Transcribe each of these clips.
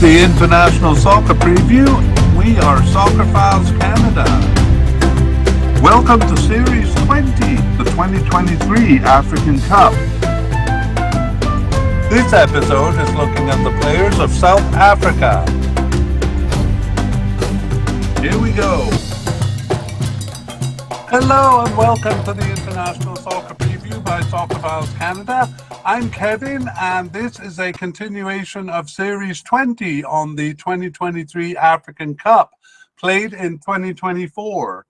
the International Soccer Preview. We are Soccer Files Canada. Welcome to Series 20, the 2023 African Cup. This episode is looking at the players of South Africa. Here we go. Hello and welcome to the International Soccer Preview by Soccer Files Canada. I'm Kevin and this is a continuation of Series 20 on the 2023 African Cup, played in 2024.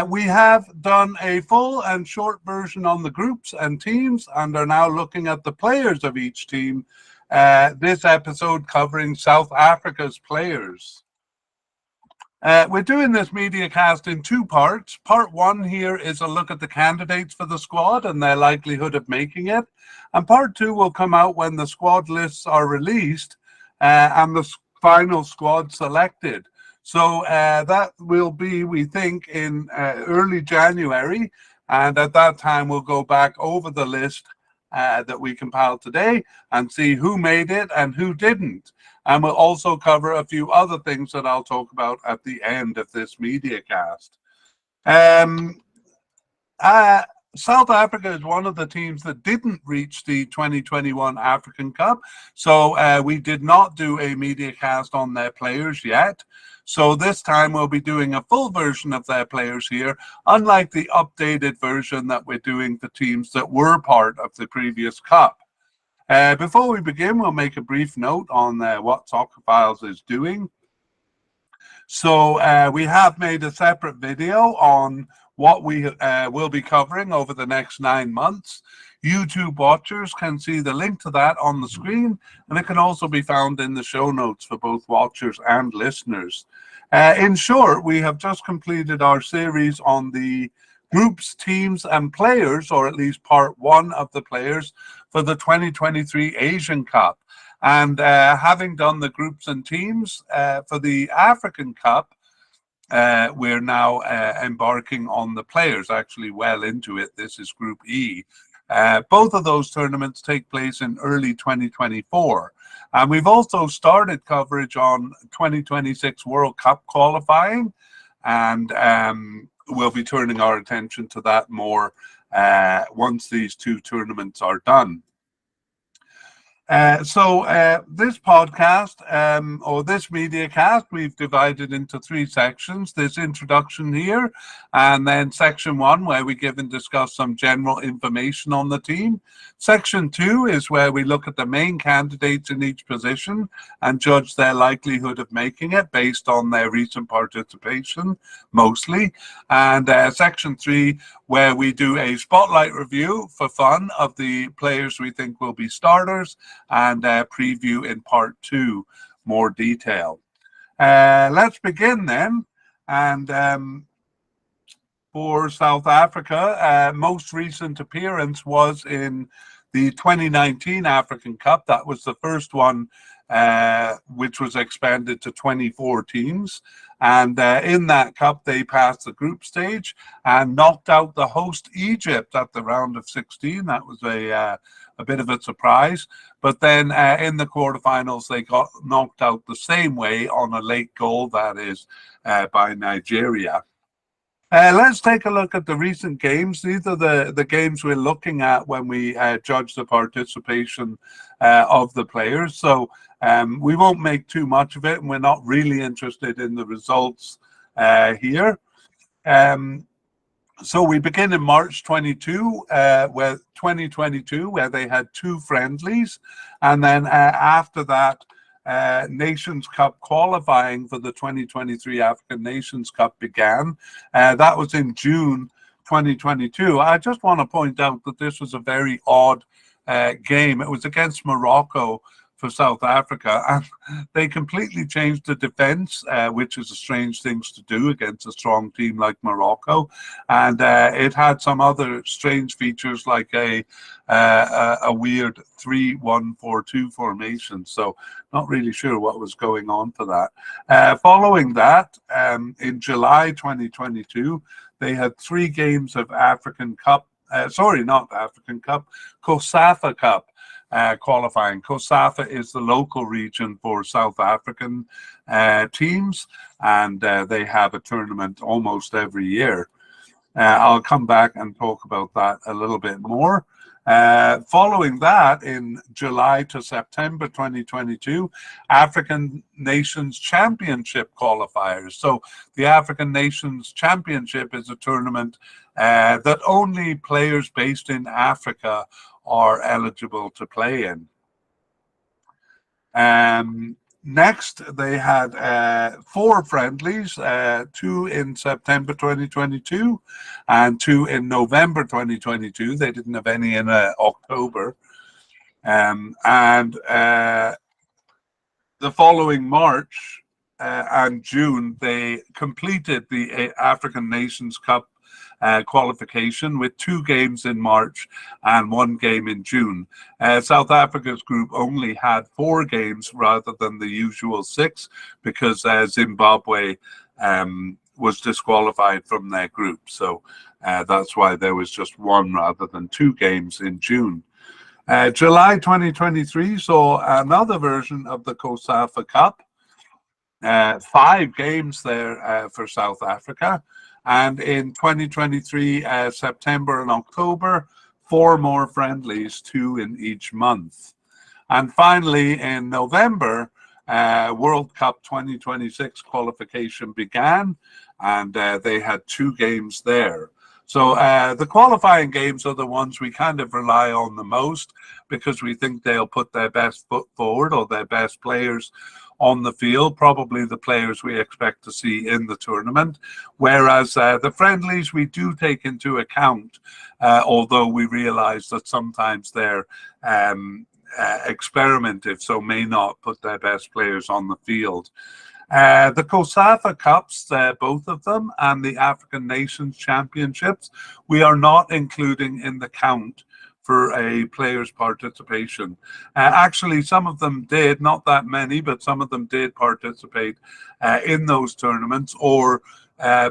We have done a full and short version on the groups and teams and are now looking at the players of each team. This episode covering South Africa's players. We're doing this mediacast in two parts. Part one here is a look at the candidates for the squad and their likelihood of making it. And part two will come out when the squad lists are released and the final squad selected. So that will be, we think, in early January. And at that time, we'll go back over the list that we compiled today and see who made it and who didn't. And we'll also cover a few other things that I'll talk about at the end of this mediacast. South Africa is one of the teams that didn't reach the 2021 African Cup. So we did not do a mediacast on their players yet. So this time we'll be doing a full version of their players here, unlike the updated version that we're doing for teams that were part of the previous Cup. Before we begin, we'll make a brief note on what Soccer Files is doing. So we have made a separate video on what we will be covering over the next 9 months. YouTube watchers can see the link to that on the screen, and it can also be found in the show notes for both watchers and listeners. In short, we have just completed our series on the groups, teams, and players, or at least part one of the players, for the 2023 Asian Cup. And having done the groups and teams for the African Cup, we're now embarking on the players, actually well into it. This is Group E. Both of those tournaments take place in early 2024. And we've also started coverage on 2026 World Cup qualifying, and we'll be turning our attention to that more once these two tournaments are done. So this podcast, or this mediacast, we've divided into three sections. This introduction here, and then section one, where we give and discuss some general information on the team. Section two is where we look at the main candidates in each position and judge their likelihood of making it based on their recent participation, mostly. And section three, where we do a spotlight review for fun of the players we think will be starters, and preview in part two more detail. Let's begin then. And for South Africa, most recent appearance was in the 2019 African Cup. That was the first one, which was expanded to 24 teams. And in that cup, they passed the group stage and knocked out the host Egypt at the round of 16. That was a bit of a surprise. But then in the quarterfinals, they got knocked out the same way on a late goal, that is, by Nigeria. Let's take a look at the recent games. These are the games we're looking at when we judge the participation of the players. So we won't make too much of it, and we're not really interested in the results here. So we begin in March 2022, where they had two friendlies, and then after that, Nations Cup qualifying for the 2023 African Nations Cup began. That was in June 2022. I just want to point out that this was a very odd game. It was against Morocco for South Africa, and they completely changed the defense, which is a strange thing to do against a strong team like Morocco. And it had some other strange features, like a weird 3-1-4-2 formation. So not really sure what was going on for that. Following that, in July 2022, they had 3 games of African Cup, sorry, not African Cup, COSAFA Cup. qualifying. COSAFA is the local region for South African teams, and they have a tournament almost every year. I'll come back and talk about that a little bit more. Following that, in July to September 2022, African Nations Championship qualifiers. So the African Nations Championship is a tournament that only players based in Africa are eligible to play in. Next, they had 4 friendlies, 2 in September 2022 and 2 in November 2022. They didn't have any in October. And the following March and June, they completed the African Nations Cup qualification with 2 games in March and 1 game in June. South Africa's group only had 4 games rather than the usual 6 because Zimbabwe was disqualified from their group. So that's why there was just 1 rather than 2 games in June. July 2023 saw another version of the COSAFA Cup. 5 games there for South Africa. And in 2023, September and October, 4 more friendlies, 2 in each month. And finally, in November, World Cup 2026 qualification began, and they had 2 games there. So the qualifying games are the ones we kind of rely on the most because we think they'll put their best foot forward or their best players on the field, probably the players we expect to see in the tournament. Whereas the friendlies we do take into account, although we realize that sometimes they're experimentative, so may not put their best players on the field. The COSAFA Cups, both of them, and the African Nations Championships, we are not including in the count for a player's participation. Actually, some of them did, not that many, but some of them did participate in those tournaments, or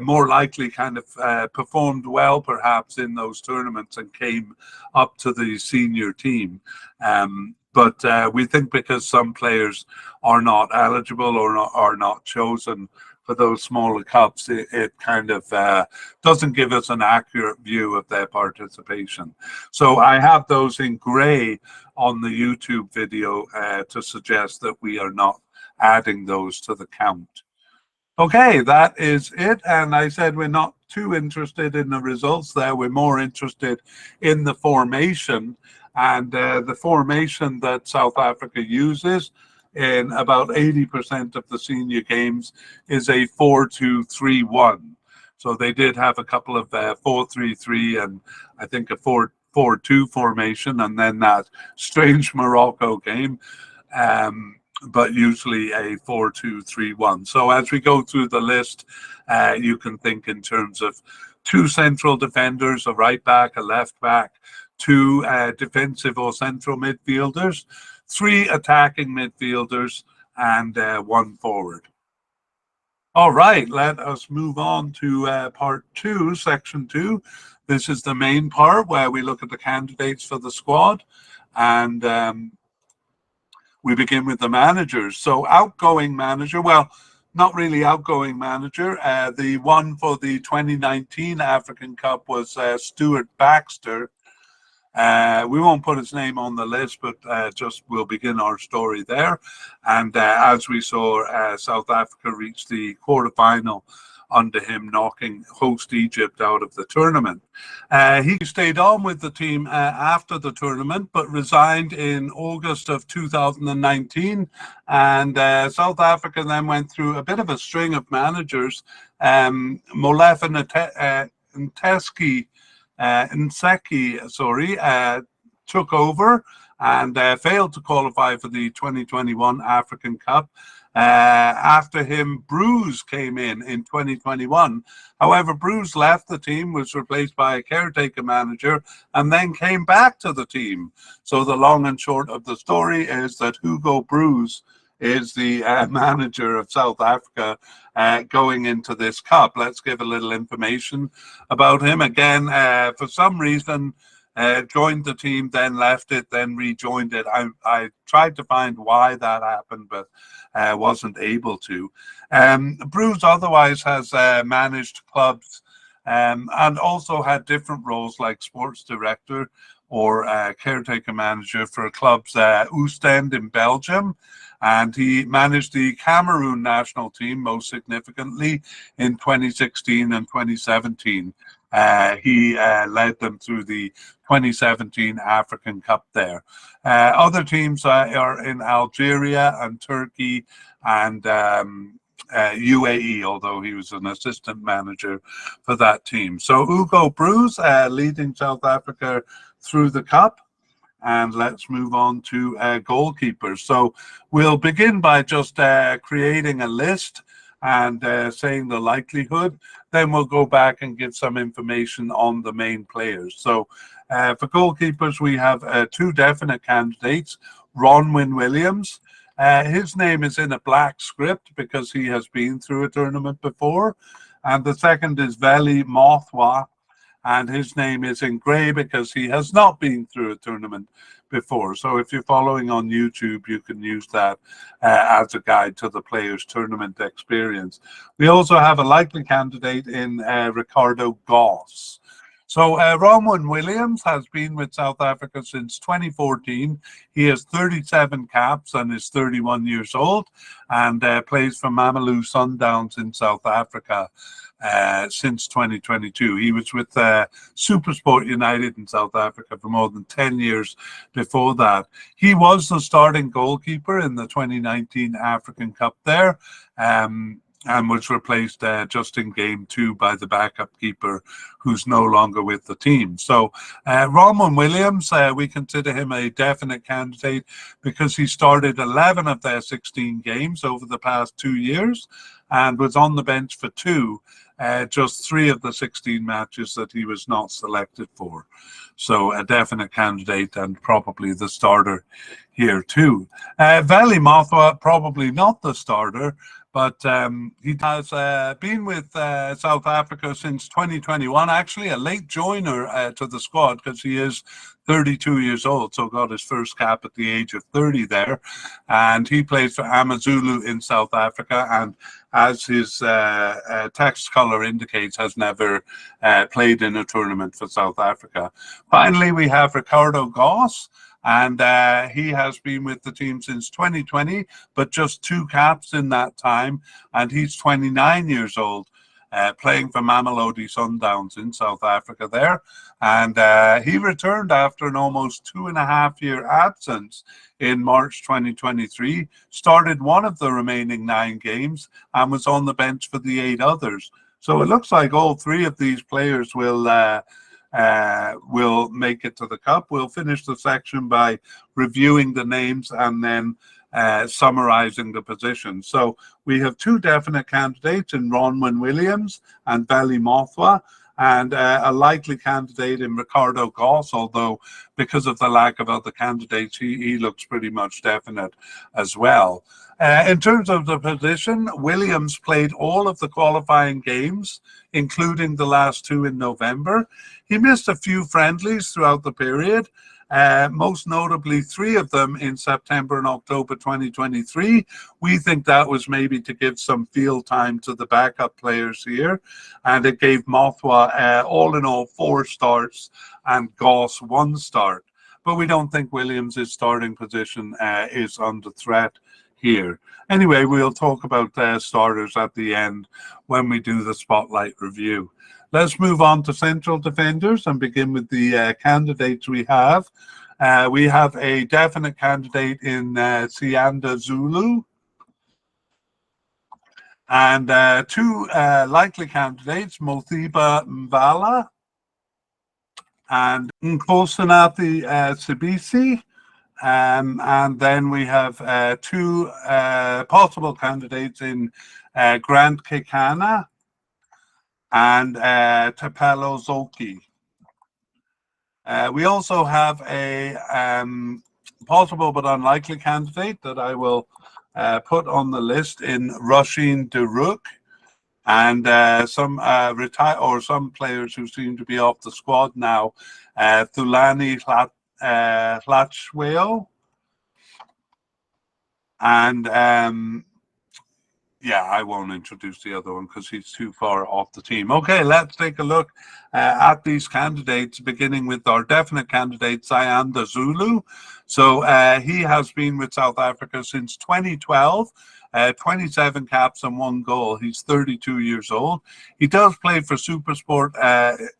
more likely kind of performed well perhaps in those tournaments and came up to the senior team. But we think because some players are not eligible or are not chosen for those smaller cups, it kind of doesn't give us an accurate view of their participation. So I have those in gray on the YouTube video to suggest that we are not adding those to the count. Okay, that is it. And I said we're not too interested in the results there. We're more interested in the formation. And the formation that South Africa uses in about 80% of the senior games is a 4-2-3-1. So they did have a couple of 4-3-3 and I think a 4-4-2 formation, and then that strange Morocco game, but usually a 4-2-3-1. So as we go through the list, you can think in terms of 2 central defenders, a right back, a left back, 2 defensive or central midfielders, 3 attacking midfielders, and 1 forward. All right, let us move on to part 2, section 2. This is the main part where we look at the candidates for the squad, and we begin with the managers. So outgoing manager, well, not really outgoing manager. The one for the 2019 African Cup was Stuart Baxter. We won't put his name on the list, but just we'll begin our story there. And as we saw, South Africa reached the quarterfinal under him, knocking host Egypt out of the tournament. He stayed on with the team after the tournament, but resigned in August of 2019. And South Africa then went through a bit of a string of managers. Molefe Nseki took over and failed to qualify for the 2021 African Cup. After him, Bruce came in 2021. However, Bruce left the team, was replaced by a caretaker manager, and then came back to the team. So the long and short of the story is that Hugo Bruce is the manager of South Africa going into this cup. Let's give a little information about him. Again, for some reason, joined the team, then left it, then rejoined it. I tried to find why that happened, but wasn't able to. Bruce otherwise has managed clubs and also had different roles like sports director or caretaker manager for clubs Oostende in Belgium. And he managed the Cameroon national team most significantly in 2016 and 2017. He led them through the 2017 African Cup there. Other teams are in Algeria and Turkey and UAE, although he was an assistant manager for that team. So Hugo Broos leading South Africa through the Cup. And let's move on to goalkeepers. So we'll begin by just creating a list and saying the likelihood. Then we'll go back and give some information on the main players. So for goalkeepers, we have two definite candidates. Ronwen Williams. His name is in a black script because he has been through a tournament before. And the second is Veli Mothwa. And his name is in grey because he has not been through a tournament before. So if you're following on YouTube, you can use that as a guide to the player's tournament experience. We also have a likely candidate in Ricardo Goss. So Ronwen Williams has been with South Africa since 2014. He has 37 caps and is 31 years old and plays for Mamelodi Sundowns in South Africa. Since 2022. He was with SuperSport United in South Africa for more than 10 years before that. He was the starting goalkeeper in the 2019 African Cup there and was replaced just in game 2 by the backup keeper who's no longer with the team. So Ronwen Williams, we consider him a definite candidate because he started 11 of their 16 games over the past 2 years and was on the bench for 2. Just 3 of the 16 matches that he was not selected for. So a definite candidate and probably the starter here too. Veli Mothwa, probably not the starter, but he has been with South Africa since 2021, actually a late joiner to the squad because he is 32 years old, so got his first cap at the age of 30 there. And he plays for Amazulu in South Africa, and as his text color indicates, has never played in a tournament for South Africa. Finally, we have Ricardo Goss, and he has been with the team since 2020, but just 2 caps in that time, and he's 29 years old. Playing for Mamelodi Sundowns in South Africa there. And he returned after an almost 2.5-year absence in March 2023, started 1 of the remaining 9 games and was on the bench for the 8 others. So it looks like all 3 of these players will make it to the Cup. We'll finish the section by reviewing the names and then summarizing the position. So we have 2 definite candidates in Ronwen Williams and Veli Mothwa, and a likely candidate in Ricardo Goss, although because of the lack of other candidates, he looks pretty much definite as well. In terms of the position, Williams played all of the qualifying games, including the last 2 in November. He missed a few friendlies throughout the period, most notably 3 of them in September and October 2023. We think that was maybe to give some field time to the backup players here, and it gave Mothwa all in all 4 starts and Goss 1 start. But we don't think Williams' starting position is under threat here. Anyway, we'll talk about starters at the end when we do the spotlight review. Let's move on to central defenders and begin with the candidates we have. We have a definite candidate in Sianda Zulu, and 2 likely candidates, Mothiba Mbala and Nkosinathi Sibisi. And then we have 2 possible candidates in Grant Kekana and Tapelo Zoki. We also have a possible but unlikely candidate that I will put on the list in Rushin Deruk. And some some players who seem to be off the squad now. Thulani Hlatchweo, and yeah, I won't introduce the other one because he's too far off the team. Okay, let's take a look at these candidates, beginning with our definite candidate, Sayanda Zulu. So he has been with South Africa since 2012. 27 caps and 1 goal. He's 32 years old. He does play for SuperSport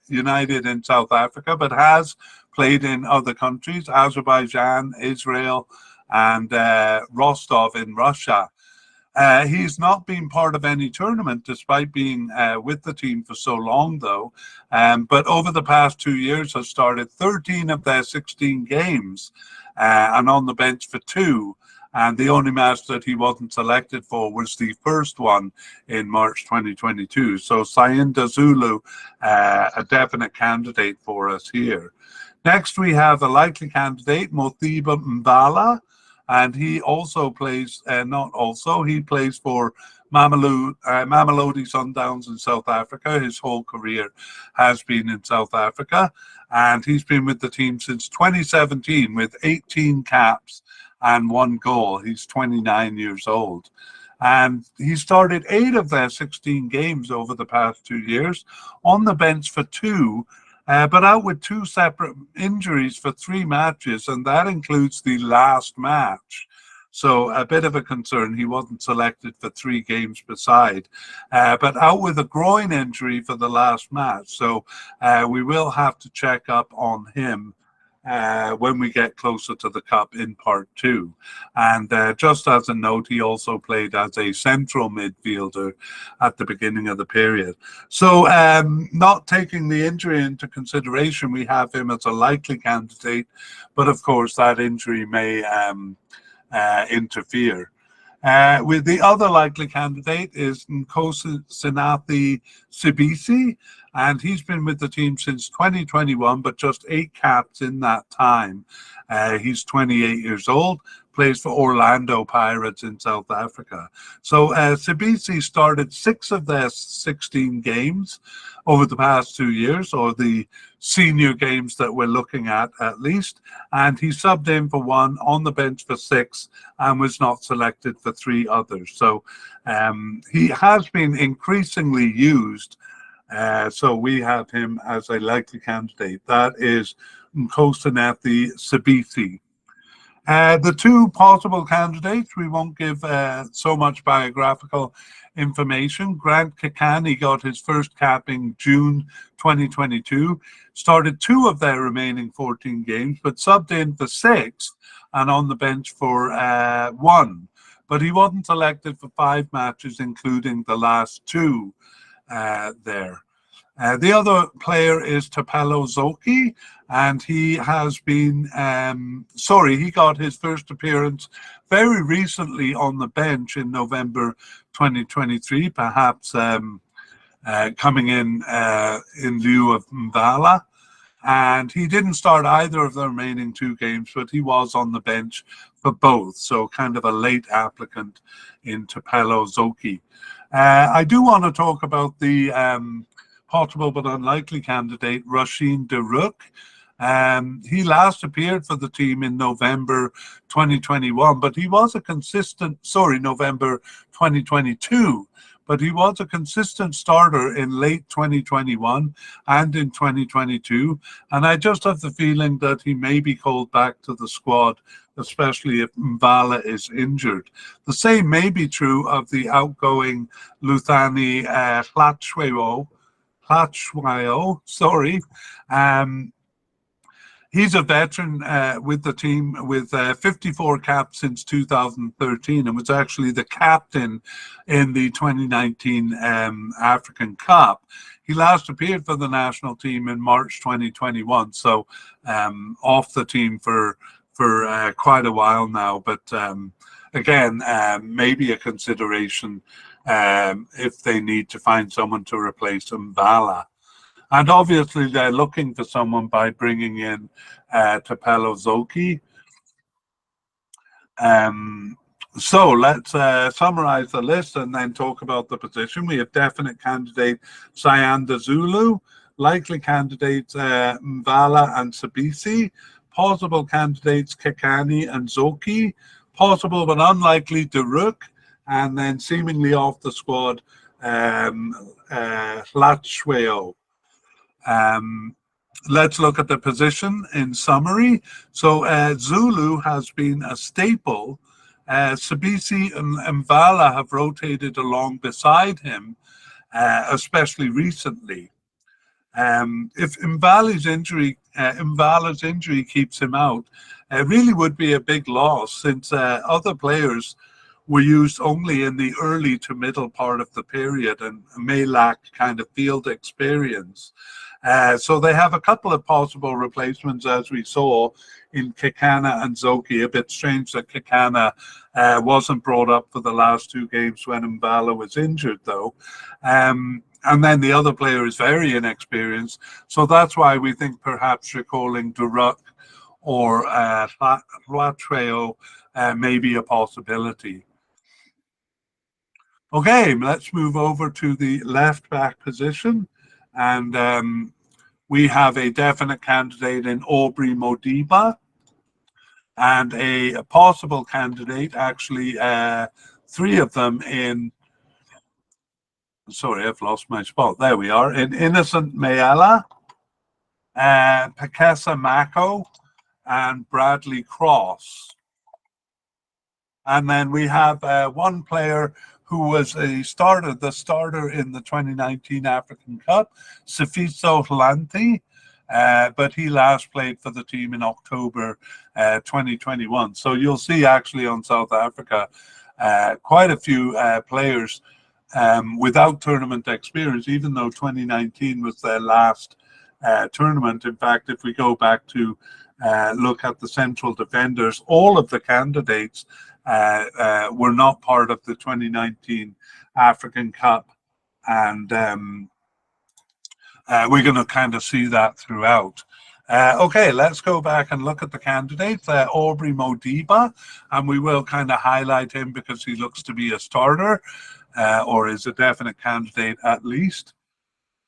United in South Africa, but has played in other countries, Azerbaijan, Israel, and Rostov in Russia. He's not been part of any tournament despite being with the team for so long, though. But over the past 2 years has started 13 of their 16 games and on the bench for 2. And the only match that he wasn't selected for was the first one in March 2022. So Sayanda Zulu, a definite candidate for us here. Next, we have a likely candidate, Mothiba Mbala. And he also plays, he plays for Mamelodi Sundowns in South Africa. His whole career has been in South Africa. And he's been with the team since 2017 with 18 caps and 1 goal. He's 29 years old. And he started 8 of their 16 games over the past 2 years, on the bench for 2, but out with 2 separate injuries for 3 matches, and that includes the last match. So a bit of a concern. He wasn't selected for 3 games beside, but out with a groin injury for the last match. So we will have to check up on him when we get closer to the Cup in part 2. And just as a note, he also played as a central midfielder at the beginning of the period. So not taking the injury into consideration, we have him as a likely candidate, but of course that injury may interfere. With the other likely candidate is Nkosinathi Sibisi, and he's been with the team since 2021, but just 8 caps in that time. He's 28 years old, plays for Orlando Pirates in South Africa. So Sibisi started 6 of their 16 games over the past 2 years, or the senior games that we're looking at least, and he subbed in for 1, on the bench for 6, and was not selected for 3 others. So he has been increasingly used, so we have him as a likely candidate. That is Nkosinathi Sibisi. The 2 possible candidates, we won't give so much biographical information. Grant Kakani got his first cap in June 2022, started 2 of their remaining 14 games, but subbed in for 6 and on the bench for 1. But he wasn't selected for 5 matches, including the last 2 there. The other player is Tapelo Zoki, and he has been, he got his first appearance very recently on the bench in November 2023, perhaps coming in lieu of Mbala. And he didn't start either of the remaining 2 games, but he was on the bench for both. So kind of a late applicant in Tapelo Zoki. I do want to talk about the possible but unlikely candidate, Rasheen Deruk. He last appeared for the team in November 2021, but he was a consistent, November 2022, but he was a consistent starter in late 2021 and in 2022. And I just have the feeling that he may be called back to the squad, especially if Mbala is injured. The same may be true of the outgoing Luthani Hlatchweo, he's a veteran with the team with 54 caps since 2013 and was actually the captain in the 2019 African Cup. He last appeared for the national team in March 2021, so off the team for quite a while now. But again, maybe a consideration if they need to find someone to replace Mbala. And obviously they're looking for someone by bringing in Tapelo Zoki. So let's summarize the list and then talk about the position. We have definite candidate Sayanda Zulu, likely candidates Mvala and Sabisi, possible candidates Kekani and Zoki, possible but unlikely Daruk, and then seemingly off the squad Latchweo. Let's look at the position in summary. So Zulu has been a staple. Sabisi and Mvala have rotated along beside him, especially recently. If Mvala's injury keeps him out, it really would be a big loss since other players were used only in the early to middle part of the period and may lack kind of field experience. So they have a couple of possible replacements, as we saw in Kekana and Zoki. A bit strange that Kekana wasn't brought up for the last two games when Mvala was injured, though. And then the other player is very inexperienced. So that's why we think perhaps recalling Duruk or Latreo may be a possibility. Okay, let's move over to the left back position. And we have a definite candidate in Aubrey Modiba and a possible candidate, actually, three of them in, sorry, I've lost my spot. There we are, in Innocent Mayala, Pakesa Mako, and Bradley Cross. And then we have one player who was the starter in the 2019 African Cup, Sifiso Hlanti, but he last played for the team in October 2021. So you'll see actually on South Africa quite a few players without tournament experience, even though 2019 was their last tournament. In fact, if we go back to look at the central defenders, all of the candidates were not part of the 2019 African Cup, and we're going to kind of see that throughout. Okay, let's go back and look at the candidates. Aubrey Modiba, and we will kind of highlight him because he looks to be a starter or is a definite candidate at least.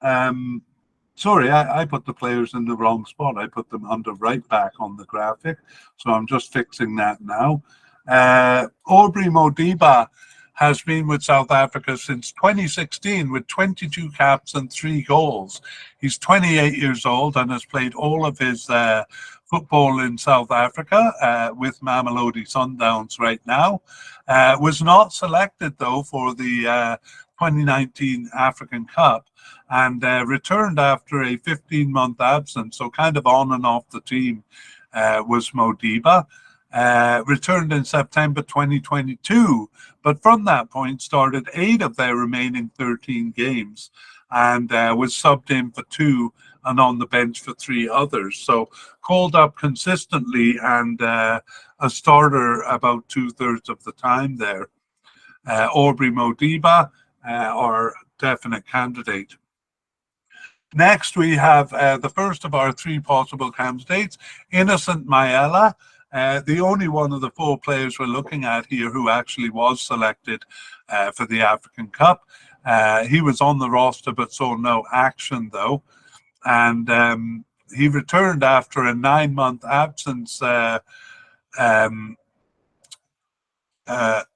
Sorry, I put the players in the wrong spot. I put them under right back on the graphic, so I'm just fixing that now. Aubrey Modiba has been with South Africa since 2016 with 22 caps and 3 goals. He's 28 years old and has played all of his football in South Africa with Mamelodi Sundowns right now. Was not selected, though, for the 2019 African Cup and returned after a 15-month absence, so kind of on and off the team was Modiba. Returned in September 2022, but from that point started 8 of their remaining 13 games and was subbed in for 2 and on the bench for 3 others. So called up consistently and a starter about 2/3 of the time there. Aubrey Modiba, our definite candidate. Next, we have the first of our 3 possible candidates, Innocent Mayala. The only one of the 4 players we're looking at here who actually was selected for the African Cup. He was on the roster but saw no action, though. And he returned after a 9-month absence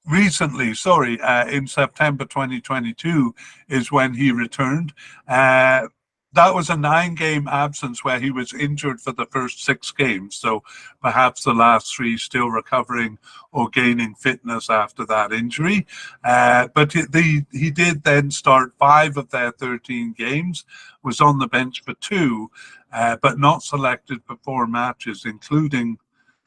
recently, in September 2022 is when he returned. That was a 9-game absence where he was injured for the first 6 games. So perhaps the last 3 still recovering or gaining fitness after that injury. But he did then start 5 of their 13 games, was on the bench for 2, but not selected for 4 matches, including,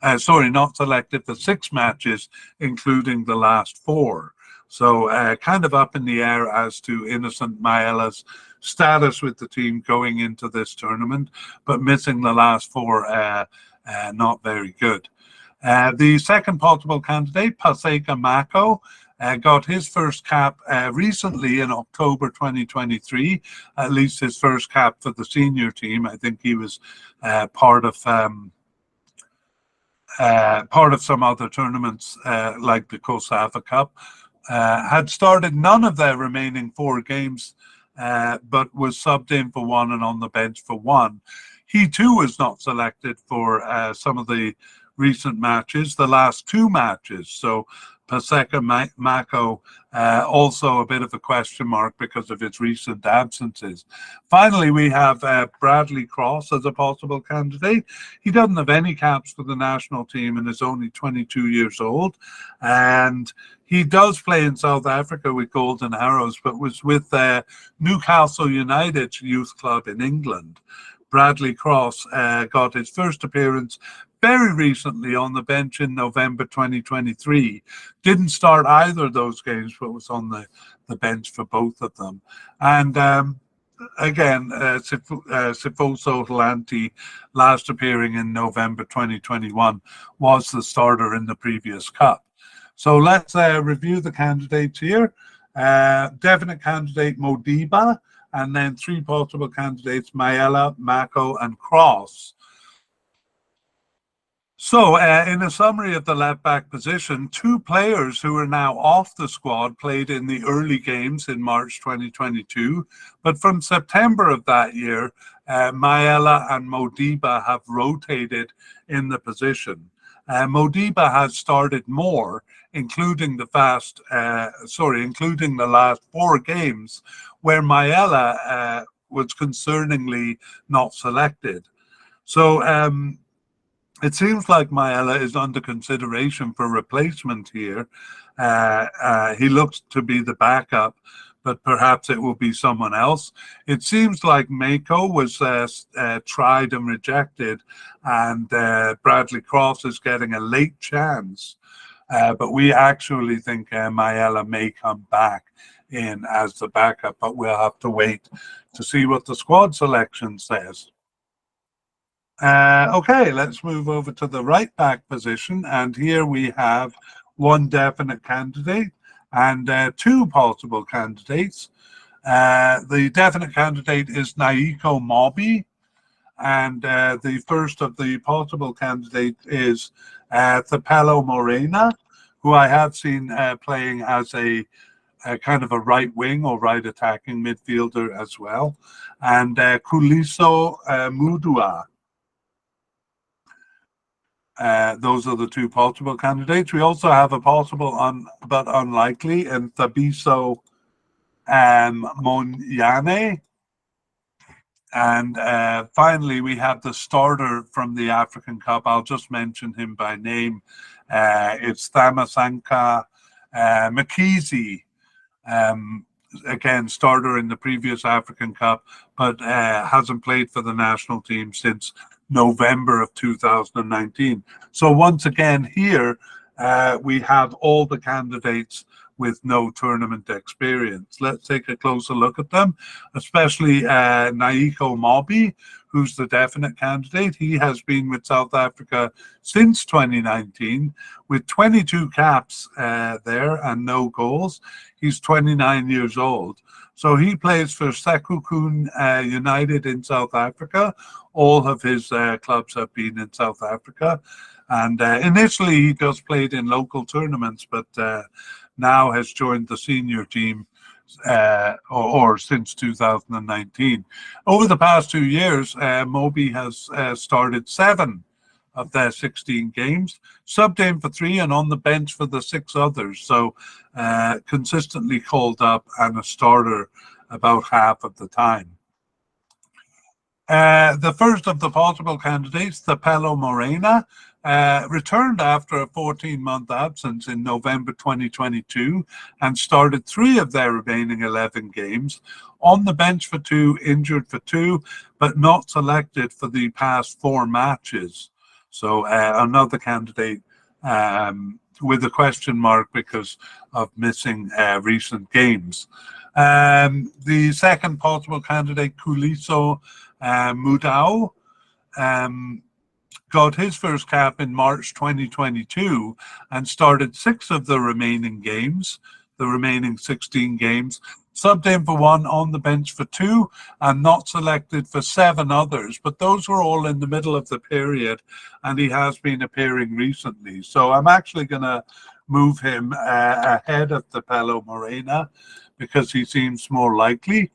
not selected for 6 matches, including the last 4. So kind of up in the air as to Innocent Mayala's status with the team going into this tournament, but missing the last 4, not very good. The second possible candidate, Paseka Mako, got his first cap recently in October 2023, at least his first cap for the senior team. I think he was part of part of some other tournaments like the COSAFA Cup, had started none of their remaining 4 games, but was subbed in for one and on the bench for one. He too was not selected for some of the recent matches, the last 2 matches. So Paseka Mako, also a bit of a question mark because of his recent absences. Finally, we have Bradley Cross as a possible candidate. He doesn't have any caps for the national team and is only 22 years old. And he does play in South Africa with Golden Arrows, but was with Newcastle United's youth club in England. Bradley Cross got his first appearance very recently on the bench in November 2023. Didn't start either of those games, but was on the bench for both of them. And again, Sifoso Hlanti, last appearing in November 2021, was the starter in the previous cup. So let's review the candidates here. Definite candidate Modiba, and then 3 possible candidates, Mayela, Mako, and Cross. So, in a summary of the left-back position, 2 players who are now off the squad played in the early games in March 2022, but from September of that year, Mayela and Modiba have rotated in the position. Modiba has started more, including the last 4 games, where Mayela was concerningly not selected. So, it seems like Mayela is under consideration for replacement here. He looks to be the backup, but perhaps it will be someone else. It seems like Mako was tried and rejected, and Bradley Cross is getting a late chance. But we actually think Mayela may come back in as the backup, but we'll have to wait to see what the squad selection says. Okay, let's move over to the right back position, and here we have 1 definite candidate and 2 possible candidates. The definite candidate is Naiko Mobi, and the first of the possible candidates is Thapelo Morena, who I have seen playing as a kind of a right wing or right attacking midfielder as well, and Kuliso Mudua. Those are the 2 possible candidates. We also have a possible but unlikely in Thabiso Monyane. And finally, we have the starter from the African Cup. I'll just mention him by name. It's Thamasanka Mkizi. Again, starter in the previous African Cup, but hasn't played for the national team since November of 2019. So once again here, we have all the candidates with no tournament experience. Let's take a closer look at them, especially Naiko Mobi, who's the definite candidate. He has been with South Africa since 2019 with 22 caps there and no goals. He's 29 years old. So he plays for Sekhukhune United in South Africa. All of his clubs have been in South Africa. And initially he just played in local tournaments, but now has joined the senior team or since 2019. Over the past 2 years, Mobi has started 7 of their 16 games, subbed in for 3 and on the bench for the 6 others. So consistently called up and a starter about half of the time. The first of the possible candidates, Thapelo Morena, returned after a 14-month absence in November 2022 and started 3 of their remaining 11 games, on the bench for 2, injured for 2, but not selected for the past 4 matches. So another candidate with a question mark because of missing recent games. The second possible candidate, Kuliso Mudau, got his first cap in March 2022 and started 6 of the remaining games, the remaining 16 games. Subbed in for 1, on the bench for 2, and not selected for 7 others. But those were all in the middle of the period, and he has been appearing recently. So I'm actually going to move him ahead of the Pelo Morena because he seems more likely.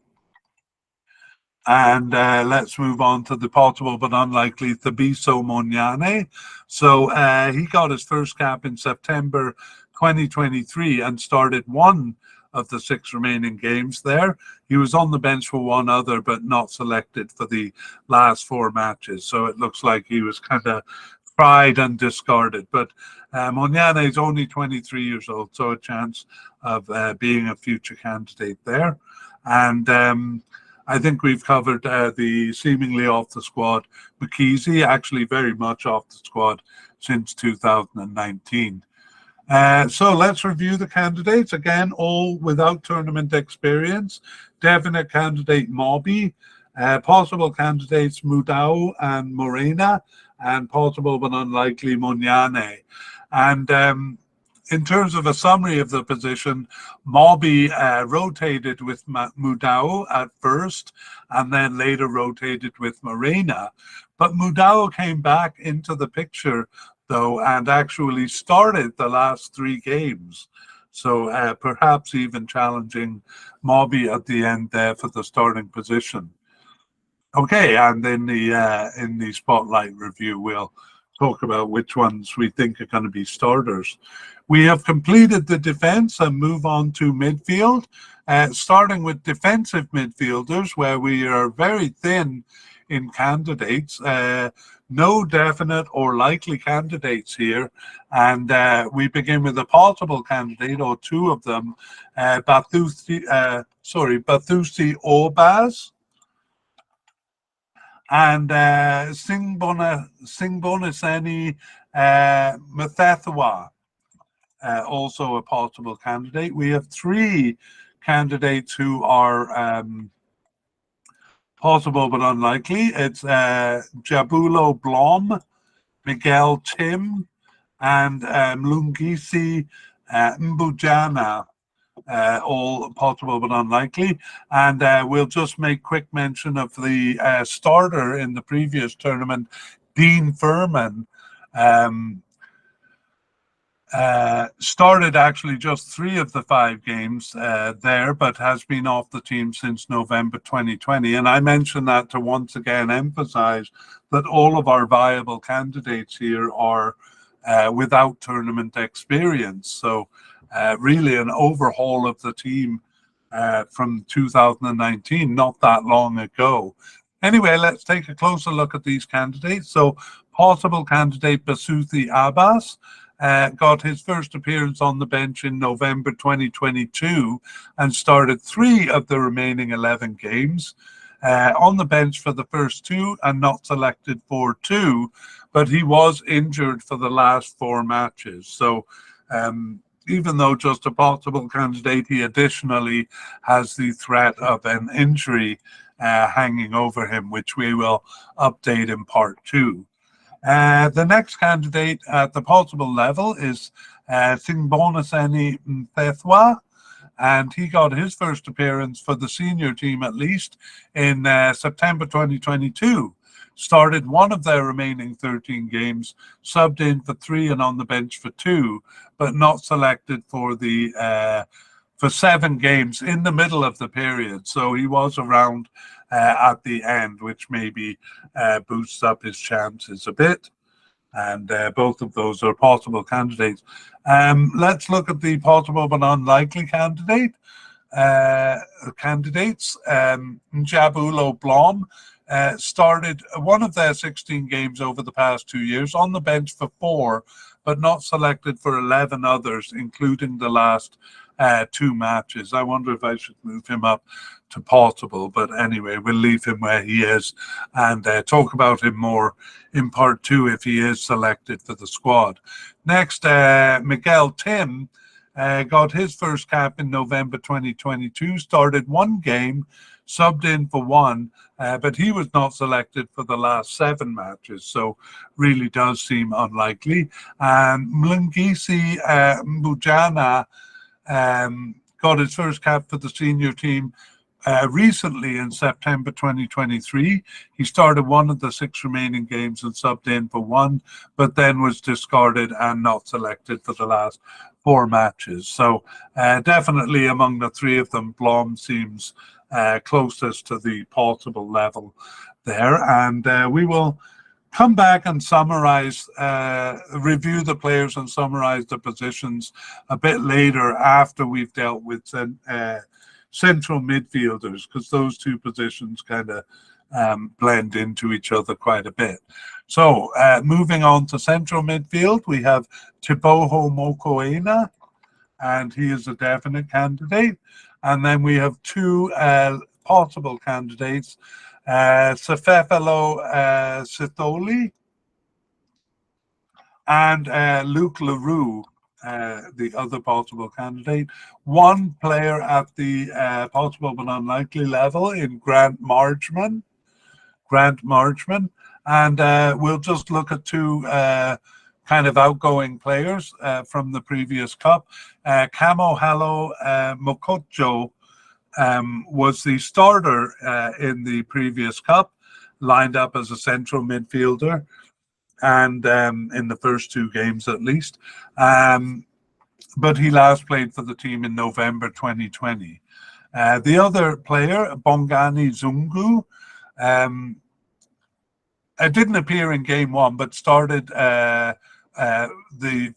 And let's move on to the possible but unlikely Thabiso Moniane. So he got his first cap in September 2023 and started 1 of the 6 remaining games there. He was on the bench for 1 other, but not selected for the last 4 matches. So it looks like he was kind of tried and discarded. But Moniane is only 23 years old, so a chance of being a future candidate there. And I think we've covered the seemingly off the squad Mkizi, actually very much off the squad since 2019. So let's review the candidates. Again, all without tournament experience. Definite candidate Mobi, possible candidates Mudau and Morena, and possible but unlikely Moniane. And in terms of a summary of the position, Mobi rotated with Mudau at first, and then later rotated with Morena. But Mudau came back into the picture, though, and actually started the last 3 games. So perhaps even challenging Mobi at the end there for the starting position. Okay, and in the spotlight review, we'll talk about which ones we think are going to be starters. We have completed the defense and move on to midfield, starting with defensive midfielders, where we are very thin in candidates. No definite or likely candidates here, and we begin with a possible candidate, or 2 of them, Bathusi Orbaz and Singboniseni Mthethwa, also a possible candidate. We have 3 candidates who are possible but unlikely. It's Jabulo Blom, Miguel Tim, and Mlungisi Mbujana, all possible but unlikely. And we'll just make quick mention of the starter in the previous tournament, Dean Furman. Started actually just 3 of the 5 games there, but has been off the team since November 2020. And I mention that to once again emphasize that all of our viable candidates here are without tournament experience. So really an overhaul of the team from 2019, not that long ago. Anyway, let's take a closer look at these candidates. So possible candidate Basuthi Abbas got his first appearance on the bench in November 2022 and started 3 of the remaining 11 games. On the bench for the first 2 and not selected for 2, but he was injured for the last 4 matches. So even though just a possible candidate, he additionally has the threat of an injury hanging over him, which we will update in part 2. The next candidate at the possible level is Singboniseni Mthethwa, and he got his first appearance for the senior team at least in September 2022. Started 1 of their remaining 13 games, subbed in for 3 and on the bench for 2, but not selected for the for 7 games in the middle of the period. So he was around at the end, which maybe boosts up his chances a bit. And both of those are possible candidates. Let's look at the possible but unlikely candidates. Njabulo Blom started 1 of their 16 games over the past 2 years, on the bench for 4, but not selected for 11 others, including the last 2 matches. I wonder if I should move him up to possible, but anyway, we'll leave him where he is and talk about him more in part 2 if he is selected for the squad. Next, Miguel Tim got his first cap in November 2022, started 1 game, subbed in for 1, but he was not selected for the last 7 matches, so really does seem unlikely. And Mlungisi Mbujana got his first cap for the senior team recently in September 2023. He started one of the 6 remaining games and subbed in for one, but then was discarded and not selected for the last 4 matches. So definitely among the 3 of them, Blom seems closest to the possible level there. And we will come back and summarize, review the players and summarize the positions a bit later after we've dealt with central midfielders, because those 2 positions kind of blend into each other quite a bit. So moving on to central midfield, we have Tiboho Mokoena, and he is a definite candidate. And then we have 2 possible candidates, Sefefelo Sitholi and Luke LaRue, the other possible candidate. 1 player at the possible but unlikely level in Grant Marchman. And we'll just look at 2 kind of outgoing players from the previous cup. Kamo Halo Mokocho was the starter in the previous cup, lined up as a central midfielder, and in the first 2 games at least. But he last played for the team in November 2020. The other player, Bongani Zungu, didn't appear in game 1, but started the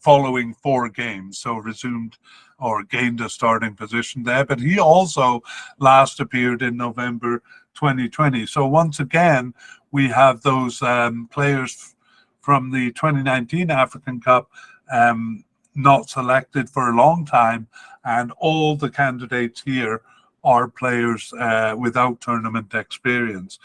following 4 games, so resumed or gained a starting position there. But he also last appeared in November 2020. So once again, we have those players from the 2019 African Cup not selected for a long time, and all the candidates here are players without tournament experience.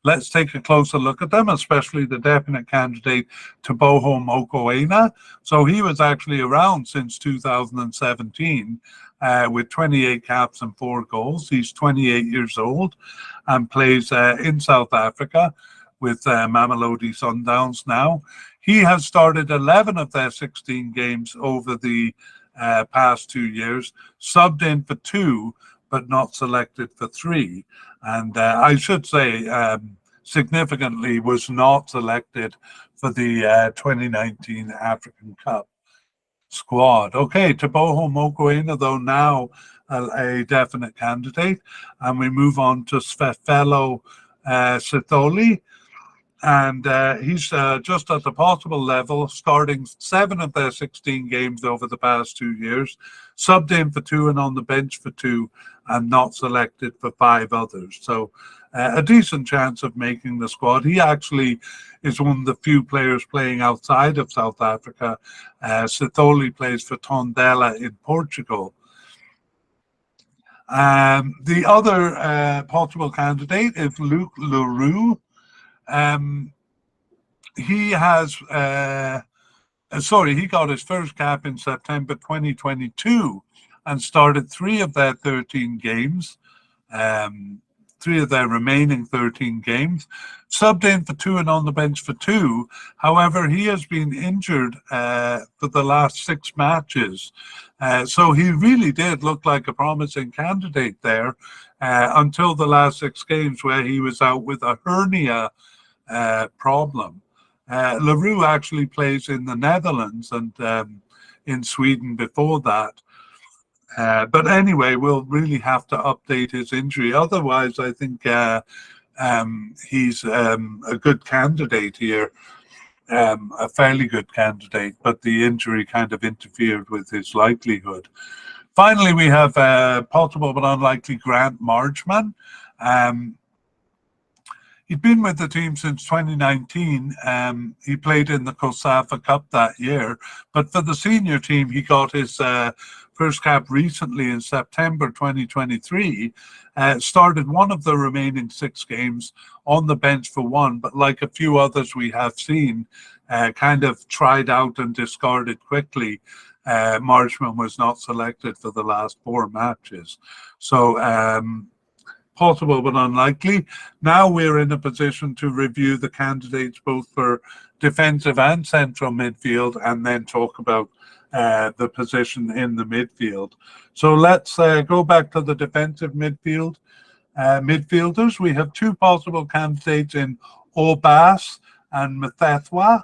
Let's take a closer look at them, especially the definite candidate, Tiboho Mokoena. So he was actually around since 2017 with 28 caps and 4 goals. He's 28 years old and plays in South Africa with Mamelodi Sundowns now. He has started 11 of their 16 games over the past 2 years, subbed in for 2, but not selected for 3. And I should say, significantly, was not selected for the 2019 African Cup squad. Okay, Tiboho Mokoena, though, now a definite candidate. And we move on to Sefefelo Sitholi. And he's just at the possible level, starting 7 of their 16 games over the past 2 years, subbed in for 2 and on the bench for 2, and not selected for 5 others. So a decent chance of making the squad. He actually is one of the few players playing outside of South Africa. Sitholi plays for Tondela in Portugal. The other possible candidate is Luke LaRue. He has, he got his first cap in September 2022 and started 3 of their 13 games, 3 of their remaining 13 games, subbed in for 2 and on the bench for 2. However, he has been injured for the last 6 matches. So he really did look like a promising candidate there until the last 6 games, where he was out with a hernia problem. LaRue actually plays in the Netherlands and in Sweden before that. But anyway, we'll really have to update his injury. Otherwise, I think he's a good candidate here, a fairly good candidate, but the injury kind of interfered with his likelihood. Finally, we have possible but unlikely Grant Marchman. He'd been with the team since 2019. He played in the COSAFA Cup that year, but for the senior team, he got his first cap recently in September 2023. Started 1 of the remaining 6 games on the bench for 1, but like a few others we have seen, kind of tried out and discarded quickly. Marchman was not selected for the last 4 matches. So possible but unlikely. Now we're in a position to review the candidates both for defensive and central midfield, and then talk about the position in the midfield. So let's go back to the defensive midfielders. We have two possible candidates in Obas and Mthethwa,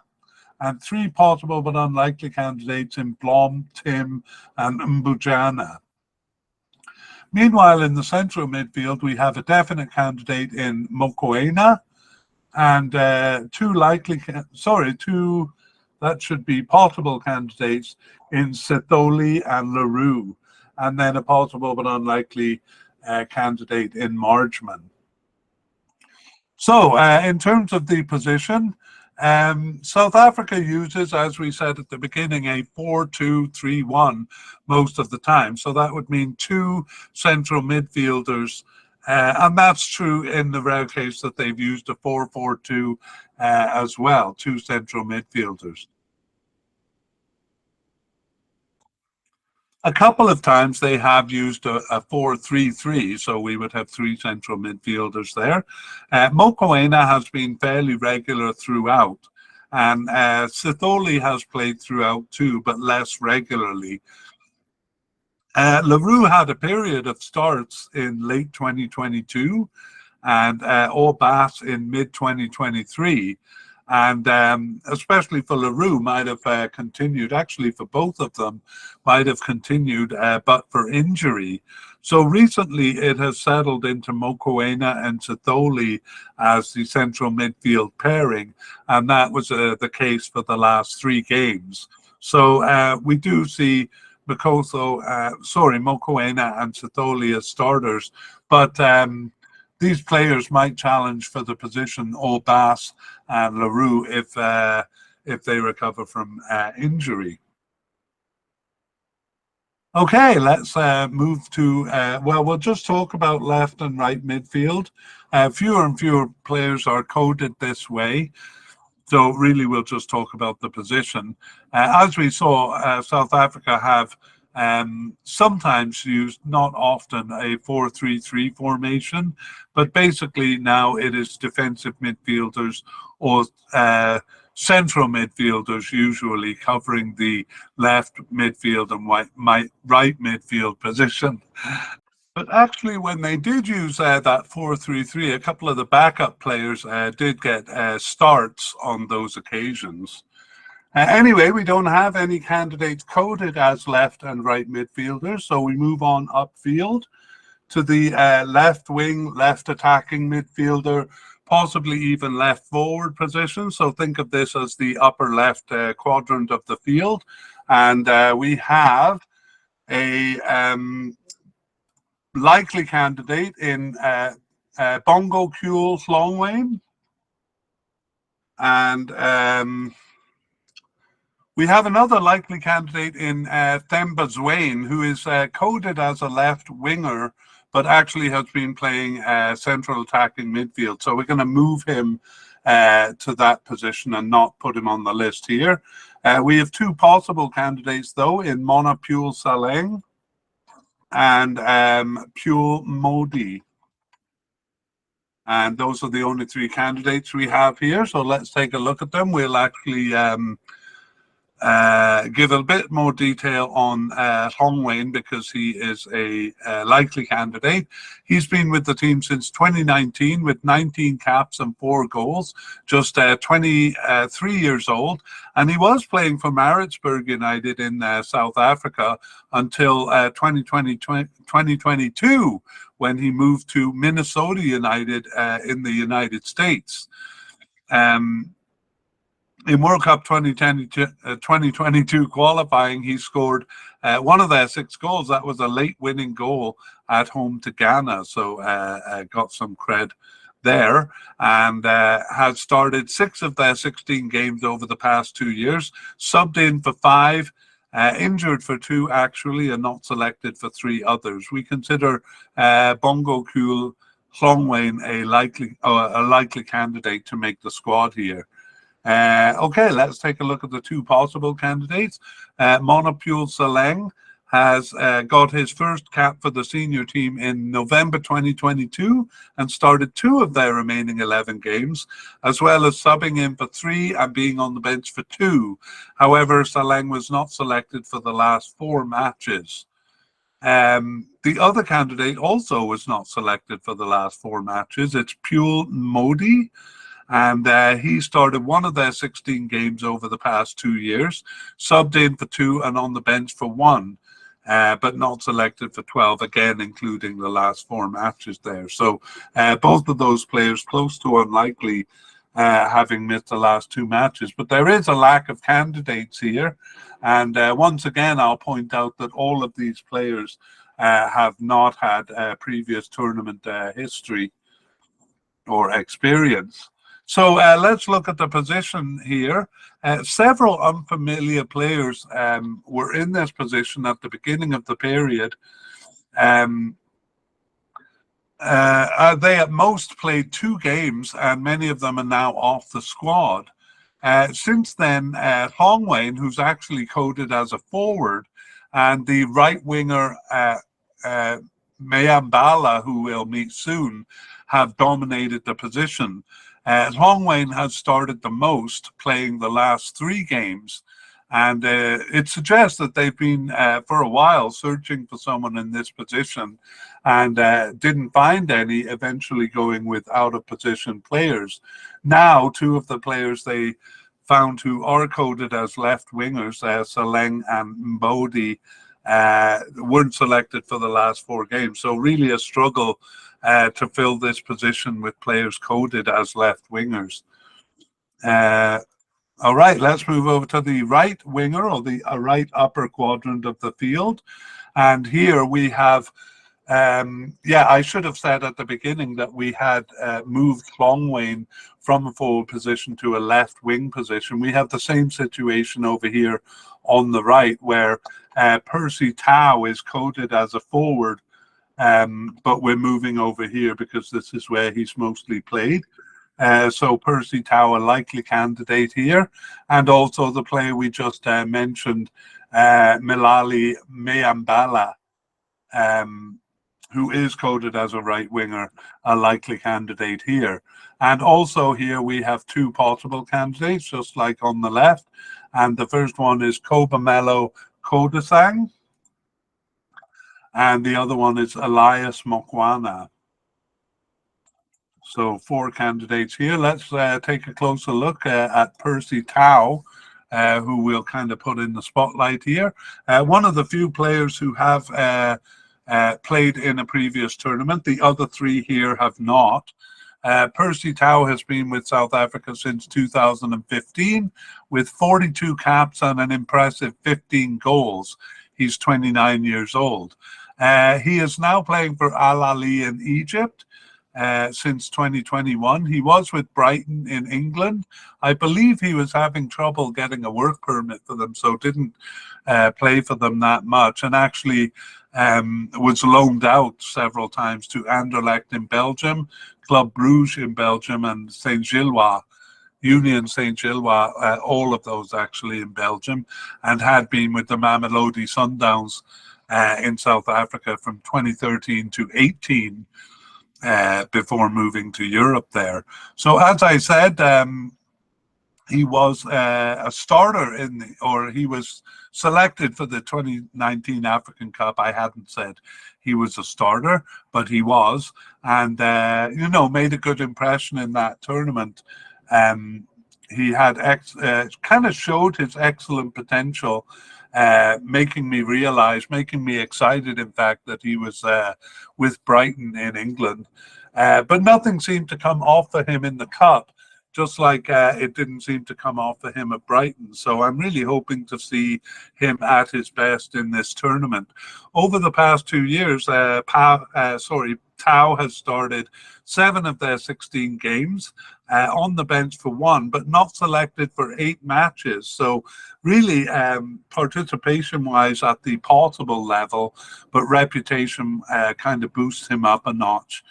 and three possible but unlikely candidates in Blom, Tim, and Mbujana. Meanwhile, in the central midfield, we have a definite candidate in Mokoena, and that should be possible candidates in Sithole and LaRue, and then a possible but unlikely candidate in Margeman. So in terms of the position, South Africa uses, as we said at the beginning, a 4-2-3-1 most of the time. So that would mean two central midfielders, and that's true in the rare case that they've used a 4-4-2 as well, two central midfielders. A couple of times they have used a 4-3-3, so we would have three central midfielders there. Mokoena has been fairly regular throughout, and Sithole has played throughout too, but less regularly. LaRue had a period of starts in late 2022 and Obas in mid-2023. And especially for LaRue, might have continued, actually for both of them, might have continued, but for injury. So recently it has settled into Mokoena and Sithole as the central midfield pairing, and that was the case for the last three games. So we do see Mokoena and Sithole as starters, but these players might challenge for the position Obas and LaRue if they recover from injury. Okay, let's move to, we'll just talk about left and right midfield. Fewer and fewer players are coded this way, so really we'll just talk about the position. As we saw, South Africa have sometimes used, not often, a 4-3-3 formation, but basically now it is defensive midfielders or central midfielders usually covering the left midfield and right midfield position. But actually, when they did use that 4-3-3, a couple of the backup players did get starts on those occasions. Anyway, we don't have any candidates coded as left and right midfielders, so we move on upfield to the left wing, left attacking midfielder, possibly even left forward position. So think of this as the upper left quadrant of the field. And we have a likely candidate in Bongo Kuhl Hlongwane. And we have another likely candidate in Themba Zwane, who is coded as a left winger, but actually has been playing central attacking midfield. So we're going to move him to that position and not put him on the list here. We have two possible candidates, though, in Mona Pule Saleng and Pule Modi. And those are the only three candidates we have here. So let's take a look at them. We'll actually give a bit more detail on Hlongwane because he is a likely candidate. He's been with the team since 2019 with 19 caps and 4 goals, just 23 years old. And he was playing for Maritzburg United in South Africa until 2022 when he moved to Minnesota United in the United States. In World Cup 2022 qualifying, he scored one of their 6 goals. That was a late winning goal at home to Ghana, so got some cred there, and has started 6 of their 16 games over the past 2 years, subbed in for 5, injured for 2 actually, and not selected for 3 others. We consider Bongo Kuhl Hlongwane a likely candidate to make the squad here. Okay, let's take a look at the 2 possible candidates. Mona Pule Saleng has got his first cap for the senior team in November 2022 and started 2 of their remaining 11 games, as well as subbing in for 3 and being on the bench for 2. However, Saleng was not selected for the last 4 matches. The other candidate also was not selected for the last 4 matches. It's Pule Modi, and he started 1 of their 16 games over the past 2 years, subbed in for 2 and on the bench for 1. But not selected for 12, again, including the last 4 matches there. So both of those players close to unlikely, having missed the last 2 matches. But there is a lack of candidates here. And once again, I'll point out that all of these players have not had previous tournament history or experience. So let's look at the position here. Several unfamiliar players were in this position at the beginning of the period. They at most played 2 games, and many of them are now off the squad. Since then, Hongwen, who's actually coded as a forward, and the right winger Mayambala, who we'll meet soon, have dominated the position. Hongwen has started the most, playing the last 3 games, and it suggests that they've been for a while searching for someone in this position and didn't find any, eventually going with out of position players. Now 2 of the players they found who are coded as left wingers, Saleng and Mbodi, weren't selected for the last 4 games. So really a struggle to fill this position with players coded as left wingers. All right, let's move over to the right winger, or the right upper quadrant of the field. And here we have, I should have said at the beginning that we had moved Longwain from a forward position to a left wing position. We have the same situation over here on the right, where Percy Tau is coded as a forward, but we're moving over here because this is where he's mostly played. So Percy Tau, a likely candidate here, and also the player we just mentioned, Milali Mayambala, who is coded as a right winger, a likely candidate here. And also here we have 2 possible candidates, just like on the left. And the first one is Kobamelo Kodasang, and the other one is Elias Mokwana. So 4 candidates here. Let's take a closer look at Percy Tau, who we'll kind of put in the spotlight here. One of the few players who have played in a previous tournament. The other 3 here have not. Percy Tau has been with South Africa since 2015 with 42 caps and an impressive 15 goals. He's 29 years old. He is now playing for Al Ahly in Egypt since 2021. He was with Brighton in England. I believe he was having trouble getting a work permit for them, so didn't play for them that much, and actually was loaned out several times to Anderlecht in Belgium, Club Bruges in Belgium, and Saint-Gilloise, Union Saint-Gilloise, all of those actually in Belgium, and had been with the Mamelodi Sundowns in South Africa from 2013 to 18 before moving to Europe there. So as I said, he was a starter he was selected for the 2019 African Cup. I hadn't said he was a starter, but he was, and made a good impression in that tournament. He had kind of showed his excellent potential, making me excited, in fact, that he was with Brighton in England. But nothing seemed to come off for him in the Cup, just like it didn't seem to come off for him at Brighton. So I'm really hoping to see him at his best in this tournament. Over the past 2 years, Tau has started 7 of their 16 games, on the bench for 1, but not selected for 8 matches. So really, participation-wise at the possible level, but reputation kind of boosts him up a notch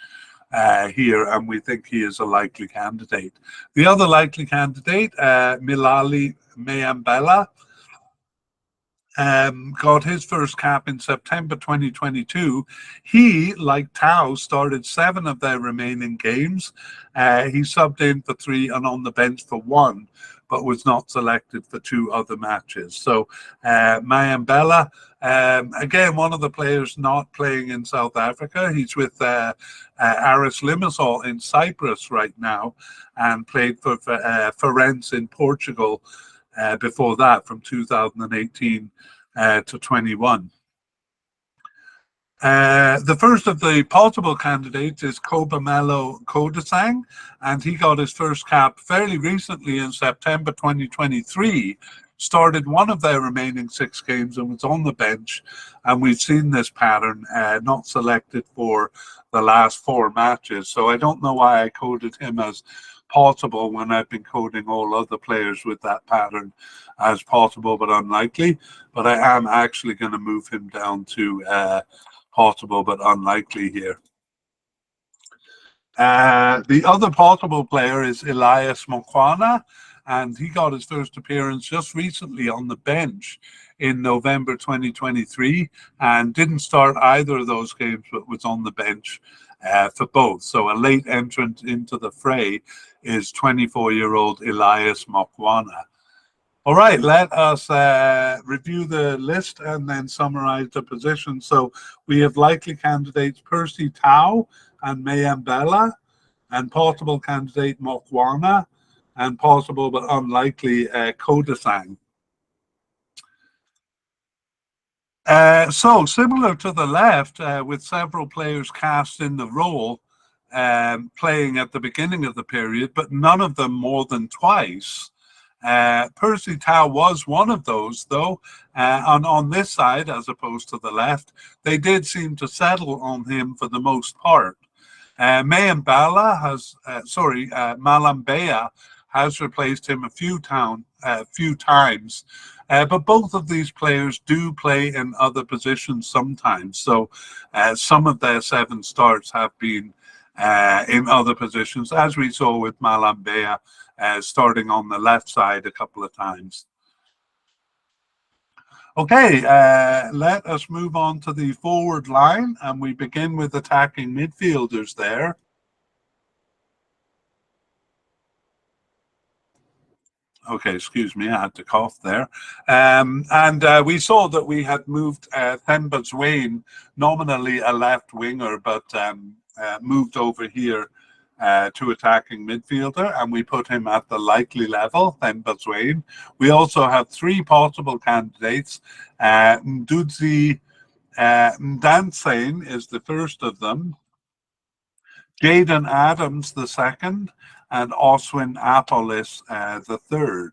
here, and we think he is a likely candidate. The other likely candidate, Milali Mayambala, got his first cap in September 2022. He, like Tao, started 7 of their remaining games. He subbed in for 3 and on the bench for 1, but was not selected for 2 other matches. So Mayambela, again, one of the players not playing in South Africa. He's with Aris Limassol in Cyprus right now, and played for Farense in Portugal before that, from 2018 to 21. The first of the possible candidates is Kobamelo Kodasang, and he got his first cap fairly recently in September 2023. Started 1 of their remaining 6 games and was on the bench, and we've seen this pattern, not selected for the last 4 matches. So I don't know why I coded him as possible when I've been coding all other players with that pattern as possible but unlikely. But I am actually going to move him down to possible but unlikely here. The other possible player is Elias Mokwana, and he got his first appearance just recently on the bench in November 2023, and didn't start either of those games, but was on the bench for both. So a late entrant into the fray is 24-year-old Elias Mokwana. All right, let us review the list and then summarize the position. So we have likely candidates Percy Tau and Mayambela, and possible candidate Mokwana, and possible but unlikely Kodasang. So similar to the left, with several players cast in the role, playing at the beginning of the period, but none of them more than twice. Percy Tau was one of those, though, on this side as opposed to the left. They did seem to settle on him for the most part. Mayambala has, Malambea has replaced him a few times, but both of these players do play in other positions sometimes. So some of their 7 starts have been in other positions, as we saw with Malambea starting on the left side a couple of times. Okay, let us move on to the forward line, and we begin with attacking midfielders there. Okay, excuse me, I had to cough there. We saw that we had moved Themba Zwane, nominally a left winger, but moved over here to attacking midfielder, and we put him at the likely level, Themba Zwane. We also have 3 possible candidates. Ndudzi Mdansane is the first of them, Jaden Adams the second, and Oswin Apolis the third.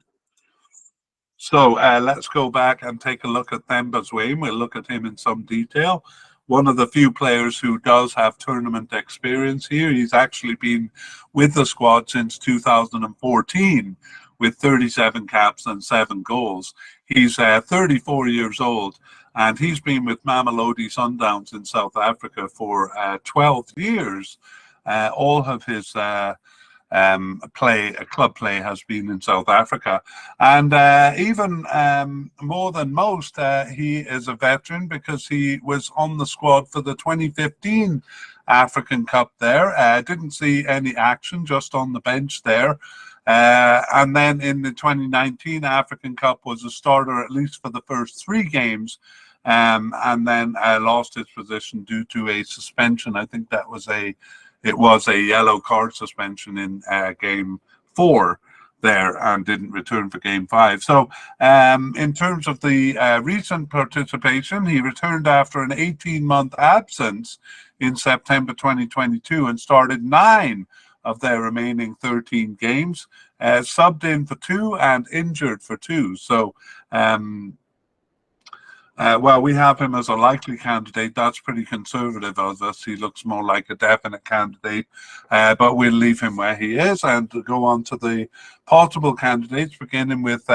So let's go back and take a look at Themba Zwane. We'll look at him in some detail. One of the few players who does have tournament experience here. He's actually been with the squad since 2014 with 37 caps and 7 goals. He's 34 years old, and he's been with Mamelodi Sundowns in South Africa for 12 years. All of his club play has been in South Africa, and even more than most, he is a veteran because he was on the squad for the 2015 African Cup there. Didn't see any action, just on the bench there. And then in the 2019 African Cup was a starter at least for the first 3 games, and then lost his position due to a suspension. I think that was it was a yellow card suspension in game 4 there, and didn't return for game 5. So in terms of the recent participation, he returned after an 18-month absence in September 2022 and started 9 of their remaining 13 games, subbed in for 2 and injured for 2. So well, we have him as a likely candidate. That's pretty conservative of us. He looks more like a definite candidate, but we'll leave him where he is and go on to the possible candidates, beginning with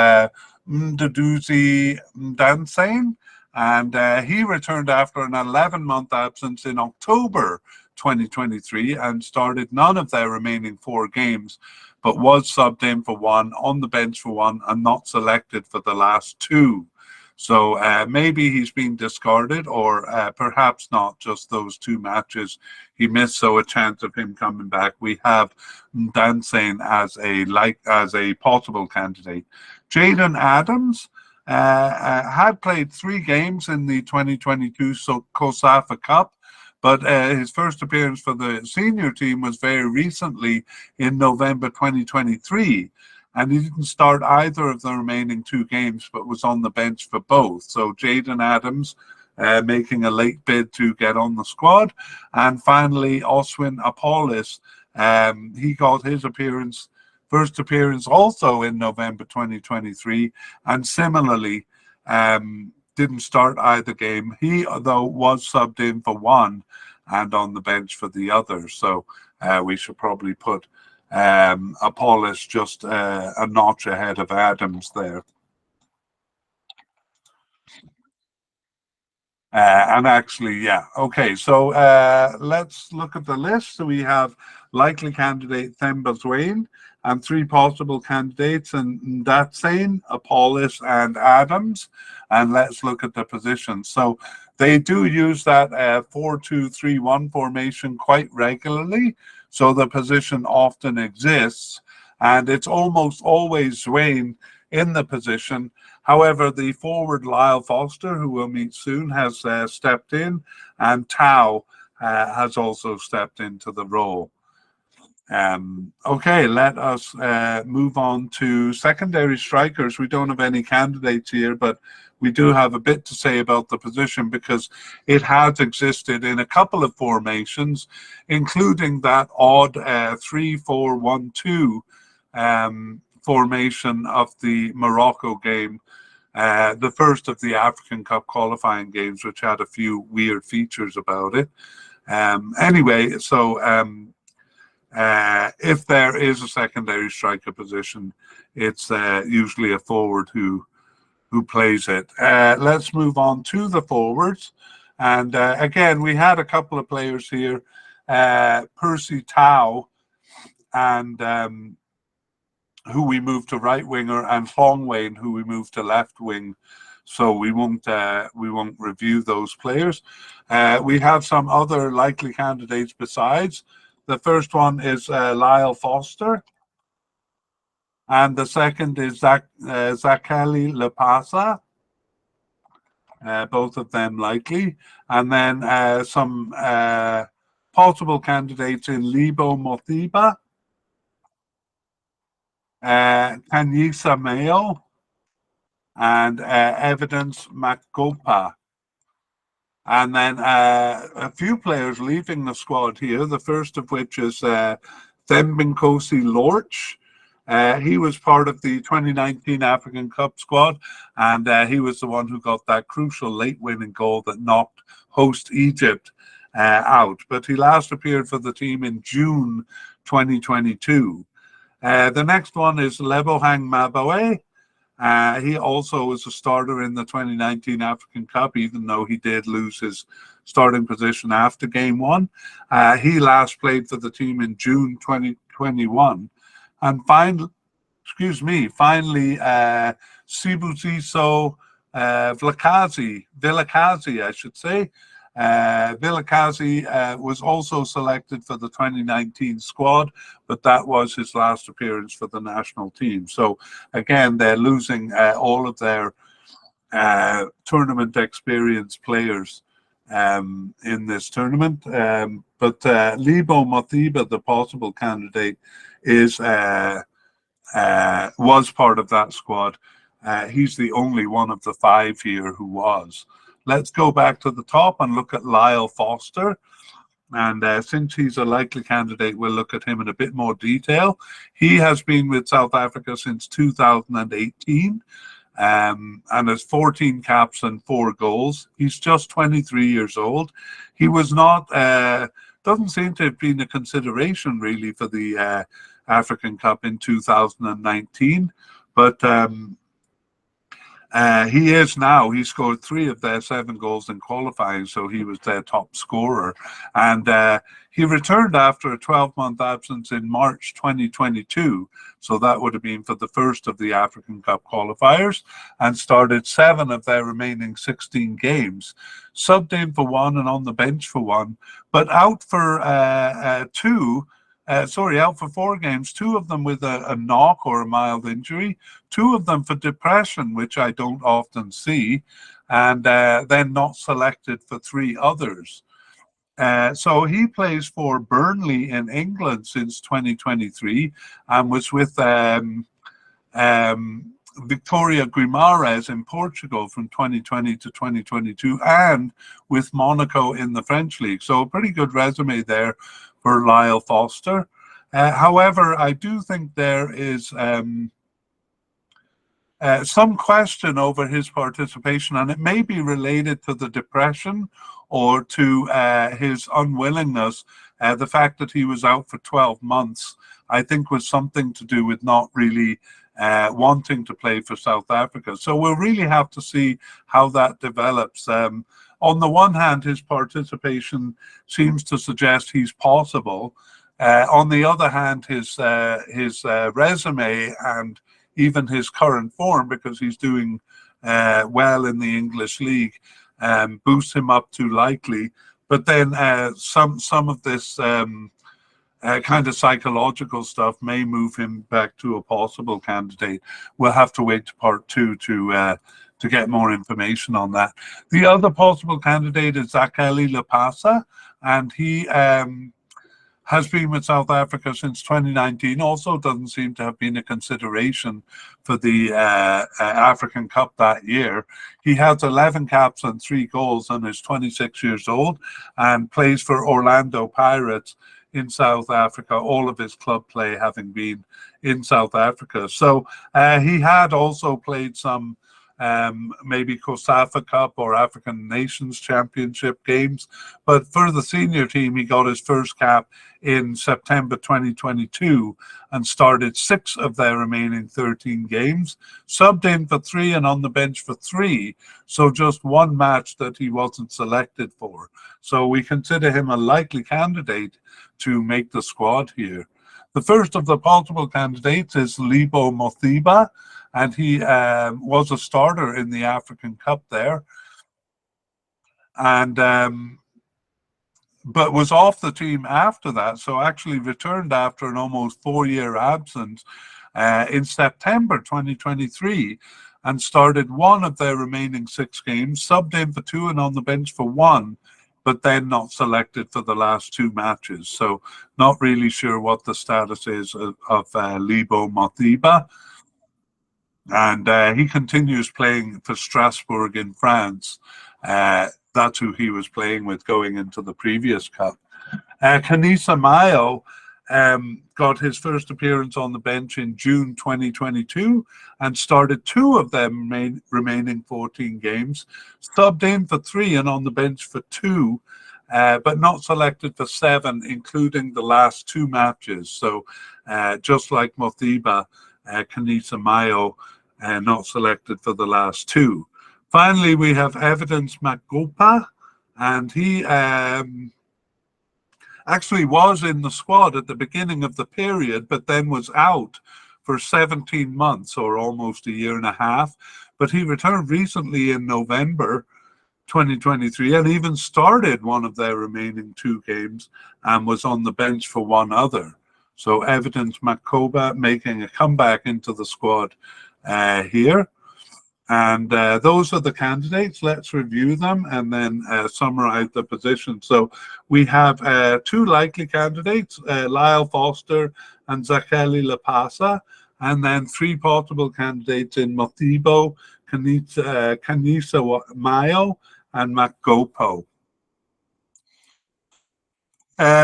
Ndudzi Mdansane. And he returned after an 11-month absence in October 2023 and started none of their remaining 4 games, but was subbed in for 1, on the bench for 1, and not selected for the last 2. So maybe he's been discarded, or perhaps not just those 2 matches he missed. So a chance of him coming back. We have Dancing as a possible candidate. Jaden Adams had played 3 games in the 2022 COSAFA Cup, but his first appearance for the senior team was very recently in November 2023. And he didn't start either of the remaining 2 games, but was on the bench for both. So Jaden Adams making a late bid to get on the squad. And finally, Oswin Apollis, he got his first appearance also in November 2023, and similarly didn't start either game. He, though, was subbed in for 1 and on the bench for the other. So we should probably put Apollos just a notch ahead of Adams there. And actually, yeah. Okay, so let's look at the list. So we have likely candidate Themba Zwain and 3 possible candidates, and that's Zane, Apollos, and Adams. And let's look at the positions. So they do use that 4-2-3-1 formation quite regularly. So the position often exists, and it's almost always Zwain in the position. However, the forward Lyle Foster, who we'll meet soon, has stepped in, and Tao has also stepped into the role. Okay, let us move on to secondary strikers. We don't have any candidates here, but we do have a bit to say about the position because it has existed in a couple of formations, including that odd 3-4-1-2 formation of the Morocco game, the first of the African Cup qualifying games, which had a few weird features about it. Anyway, so if there is a secondary striker position, it's usually a forward who plays it. Let's move on to the forwards. And again, we had a couple of players here, Percy Tau, and who we moved to right winger, and Phong Wayne, who we moved to left wing. So we won't review those players. We have some other likely candidates besides. The first one is Lyle Foster, and the second is Zakeli Lepasa. Both of them likely. And then some possible candidates in Lebo Mothiba, Kanyisa Mayo, and Evidence Makopa. And then a few players leaving the squad here, the first of which is Thembinkosi Lorch. He was part of the 2019 African Cup squad, and he was the one who got that crucial late winning goal that knocked host Egypt out. But he last appeared for the team in June 2022. The next one is Lebohang Mabawe. He also was a starter in the 2019 African Cup, even though he did lose his starting position after game 1. He last played for the team in June 2021. And finally, Sibusiso Vilakazi, I should say. Vilakazi was also selected for the 2019 squad, but that was his last appearance for the national team. So again, they're losing all of their tournament experience players in this tournament. But Lebo Mothiba, the possible candidate, was part of that squad. He's the only one of the 5 here who was. Let's go back to the top and look at Lyle Foster. And since he's a likely candidate, we'll look at him in a bit more detail. He has been with South Africa since 2018 and has 14 caps and 4 goals. He's just 23 years old. He was not, doesn't seem to have been a consideration really for the African Cup in 2019, but he is now. He scored 3 of their 7 goals in qualifying, so he was their top scorer. And He returned after a 12-month absence in March 2022, so that would have been for the first of the African Cup qualifiers, and started 7 of their remaining 16 games. Subbed in for 1 and on the bench for 1, but out for out for 4 games, 2 of them with a knock or a mild injury, 2 of them for depression, which I don't often see, and then not selected for 3 others. So he plays for Burnley in England since 2023 and was with Victoria Guimarães in Portugal from 2020 to 2022 and with Monaco in the French league. So a pretty good resume there for Lyle Foster. However, I do think there is some question over his participation, and it may be related to the depression or to his unwillingness. The fact that he was out for 12 months, I think, was something to do with not really wanting to play for South Africa. So we'll really have to see how that develops. On the one hand, his participation seems to suggest he's possible. On the other hand, his resume and even his current form, because he's doing well in the English league, boosts him up too likely. But then some of this kind of psychological stuff may move him back to a possible candidate. We'll have to wait to part 2 to get more information on that. The other possible candidate is Zakhele Lapasa, and he has been with South Africa since 2019, also doesn't seem to have been a consideration for the African Cup that year. He has 11 caps and 3 goals and is 26 years old and plays for Orlando Pirates in South Africa, all of his club play having been in South Africa. So he had also played some maybe COSAFA Cup or African Nations Championship games. But for the senior team, he got his first cap in September 2022 and started 6 of their remaining 13 games, subbed in for 3 and on the bench for 3. So just 1 match that he wasn't selected for. So we consider him a likely candidate to make the squad here. The first of the possible candidates is Lebo Mothiba, and he was a starter in the African Cup there, and but was off the team after that, so actually returned after an almost 4-year absence in September 2023 and started 1 of their remaining 6 games, subbed in for 2 and on the bench for 1, but then not selected for the last 2 matches. So not really sure what the status is of Lebo Mothiba. And he continues playing for Strasbourg in France. That's who he was playing with going into the previous cup. Kanisa Mayo got his first appearance on the bench in June 2022 and started 2 of them remaining 14 games, subbed in for 3 and on the bench for 2, but not selected for 7, including the last 2 matches. So just like Mothiba, Kanisa Mayo not selected for the last 2. Finally, we have Evidence Magopa, and he actually was in the squad at the beginning of the period, but then was out for 17 months or almost 1.5 years. But he returned recently in November 2023 and even started 1 of their remaining 2 games and was on the bench for 1 other. So Evidence Makoba making a comeback into the squad here. And those are the candidates. Let's review them and then summarize the position. So we have 2 likely candidates, Lyle Foster and Zakhele Lapasa, and then 3 possible candidates in Mothiba, Kanisa Mayo, and Magopo.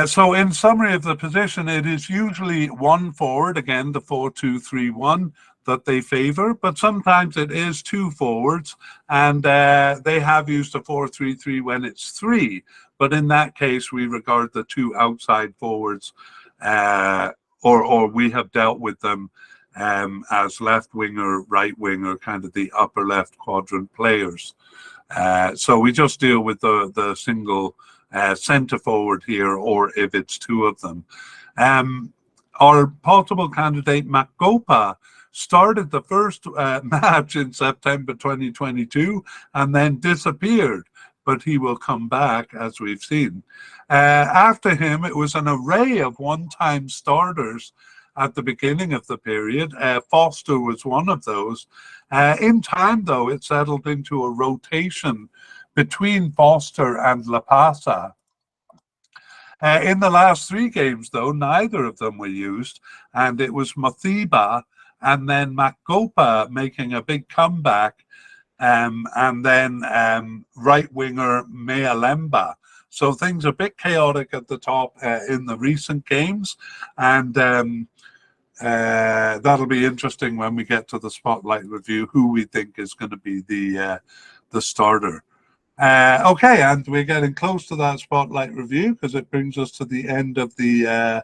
So in summary of the position, it is usually 1 forward, again, the 4-2-3-1, that they favor, but sometimes it is 2 forwards, and they have used a 4-3-3 when it's 3. But in that case, we regard the 2 outside forwards, or we have dealt with them as left winger, right winger, kind of the upper left quadrant players. So we just deal with the single centre forward here, or if it's two of them. Our possible candidate, Makopa, started the first match in September 2022 and then disappeared, but he will come back, as we've seen. After him, it was an array of one-time starters at the beginning of the period. Foster was one of those. In time, though, it settled into a rotation between Foster and La Pasa. In the last three games, though, neither of them were used, and it was Mathiba and then Makopa making a big comeback, and then right winger Mealemba. So things are a bit chaotic at the top in the recent games, and that'll be interesting when we get to the spotlight review, who we think is going to be the starter. Okay, and we're getting close to that spotlight review because it brings us to the end of the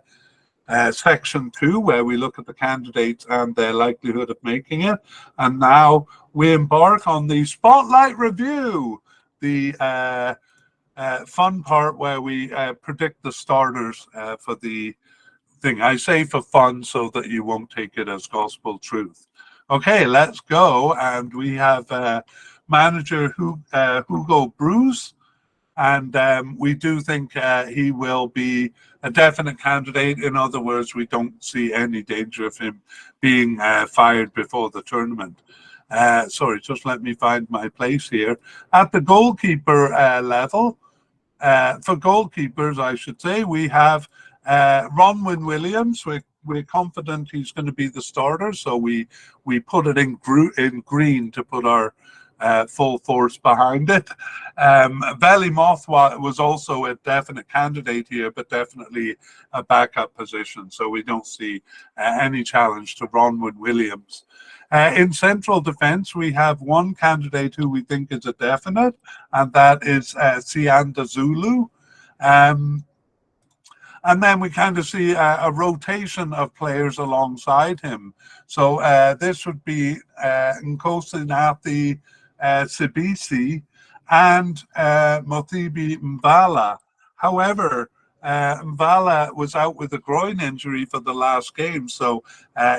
section 2, where we look at the candidates and their likelihood of making it. And now we embark on the spotlight review, the fun part where we predict the starters for the thing. I say for fun so that you won't take it as gospel truth. Okay, let's go. And we have manager Hugo Bruce, and we do think he will be a definite candidate. In other words, we don't see any danger of him being fired before the tournament. Sorry, just let me find my place here. At the goalkeeper level, for goalkeepers, I should say, we have Ronwin Williams. We're confident he's going to be the starter, so we put it in green to put our full force behind it. Veli Mothwa was also a definite candidate here, but definitely a backup position, so we don't see any challenge to Ronwin Williams. In central defence, we have one candidate who we think is a definite, and that is Sianda Zulu. And then we kind of see a rotation of players alongside him. So this would be Nkosi Nathi Sibisi and Mothibi Mvala. However, Mvala was out with a groin injury for the last game, so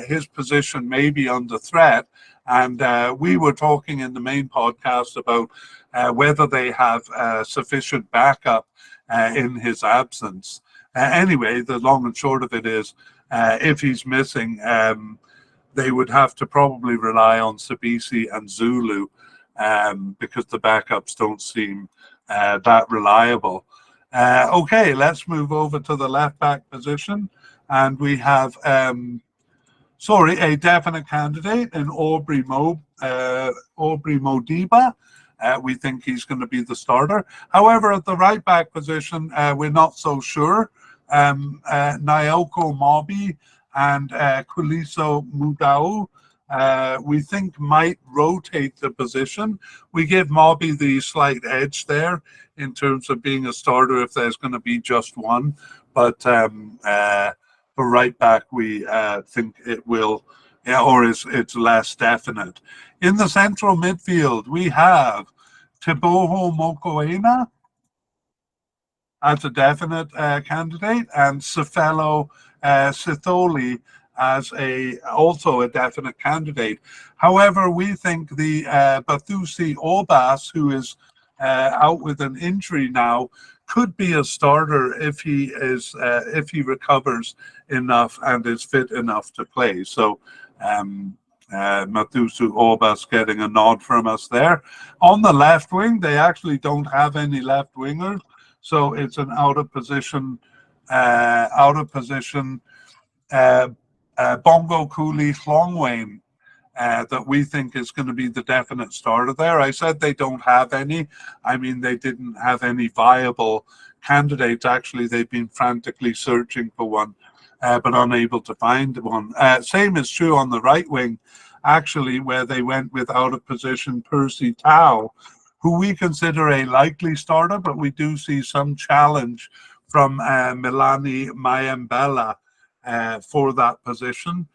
his position may be under threat. And we were talking in the main podcast about whether they have sufficient backup in his absence. Anyway, the long and short of it is, if he's missing, they would have to probably rely on Sibisi and Zulu, because the backups don't seem that reliable. Okay, let's move over to the left back position, and we have a definite candidate in Aubrey Modiba. We think he's going to be the starter. However, at the right back position, we're not so sure. Nyoko Mobi and Kuliso Mudau, we think might rotate the position. We give Mobi the slight edge there in terms of being a starter if there's going to be just one. But for right back, we think it will, it's less definite. In the central midfield, we have Teboho Mokoena as a definite candidate, and Sefelo Sitholi as also a definite candidate. However, we think the Bathusi Obas, who is out with an injury now, could be a starter if he recovers enough and is fit enough to play. So Mathusu Obas getting a nod from us there. On the left wing, they actually don't have any left wingers, so it's an out of position Bongo Cooley Hlongwain that we think is going to be the definite starter there. I said they don't have any. I mean, they didn't have any viable candidates. Actually, they've been frantically searching for one, but unable to find one. Same is true on the right wing, actually, where they went with out of position Percy Tau, who we consider a likely starter, but we do see some challenge from Milani Mayambela for that position.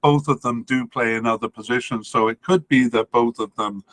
both of them do play in other positions. So it could be that both of them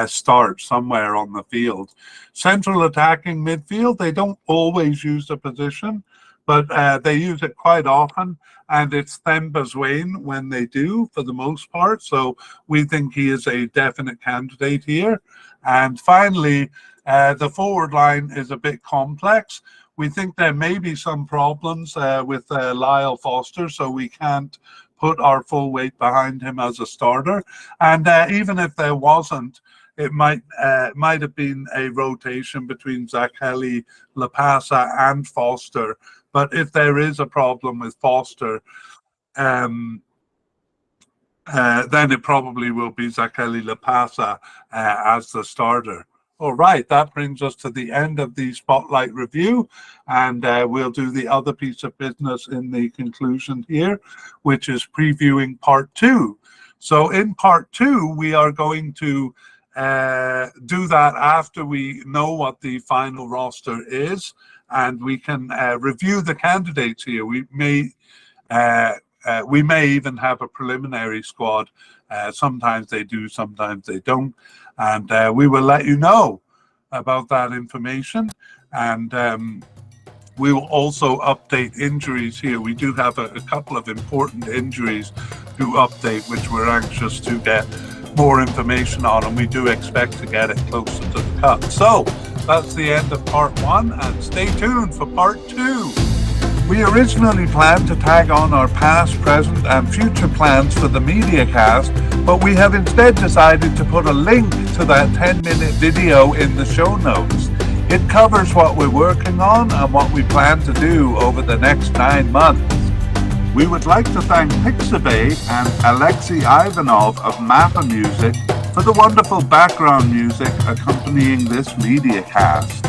start somewhere on the field. Central attacking midfield, they don't always use the position, but they use it quite often. And it's Thembaswain when they do, for the most part. So we think he is a definite candidate here. And finally, the forward line is a bit complex. We think there may be some problems with Lyle Foster, so we can't put our full weight behind him as a starter. And even if there wasn't, it might have been a rotation between Zakeli, Lapasa, and Foster. But if there is a problem with Foster, then it probably will be Zakeli Lapasa as the starter. All right, that brings us to the end of the Spotlight review, and we'll do the other piece of business in the conclusion here, which is previewing part 2. So in part 2, we are going to do that after we know what the final roster is, and we can review the candidates here. We may even have a preliminary squad. Sometimes they do, sometimes they don't. And we will let you know about that information. And we will also update injuries here. We do have a couple of important injuries to update, which we're anxious to get more information on, and we do expect to get it closer to the cut. So that's the end of part 1, and stay tuned for part 2. We originally planned to tag on our past, present, and future plans for the mediacast, but we have instead decided to put a link to that 10-minute video in the show notes. It covers what we're working on and what we plan to do over the next 9 months. We would like to thank Pixabay and Alexei Ivanov of Mappa Music for the wonderful background music accompanying this mediacast.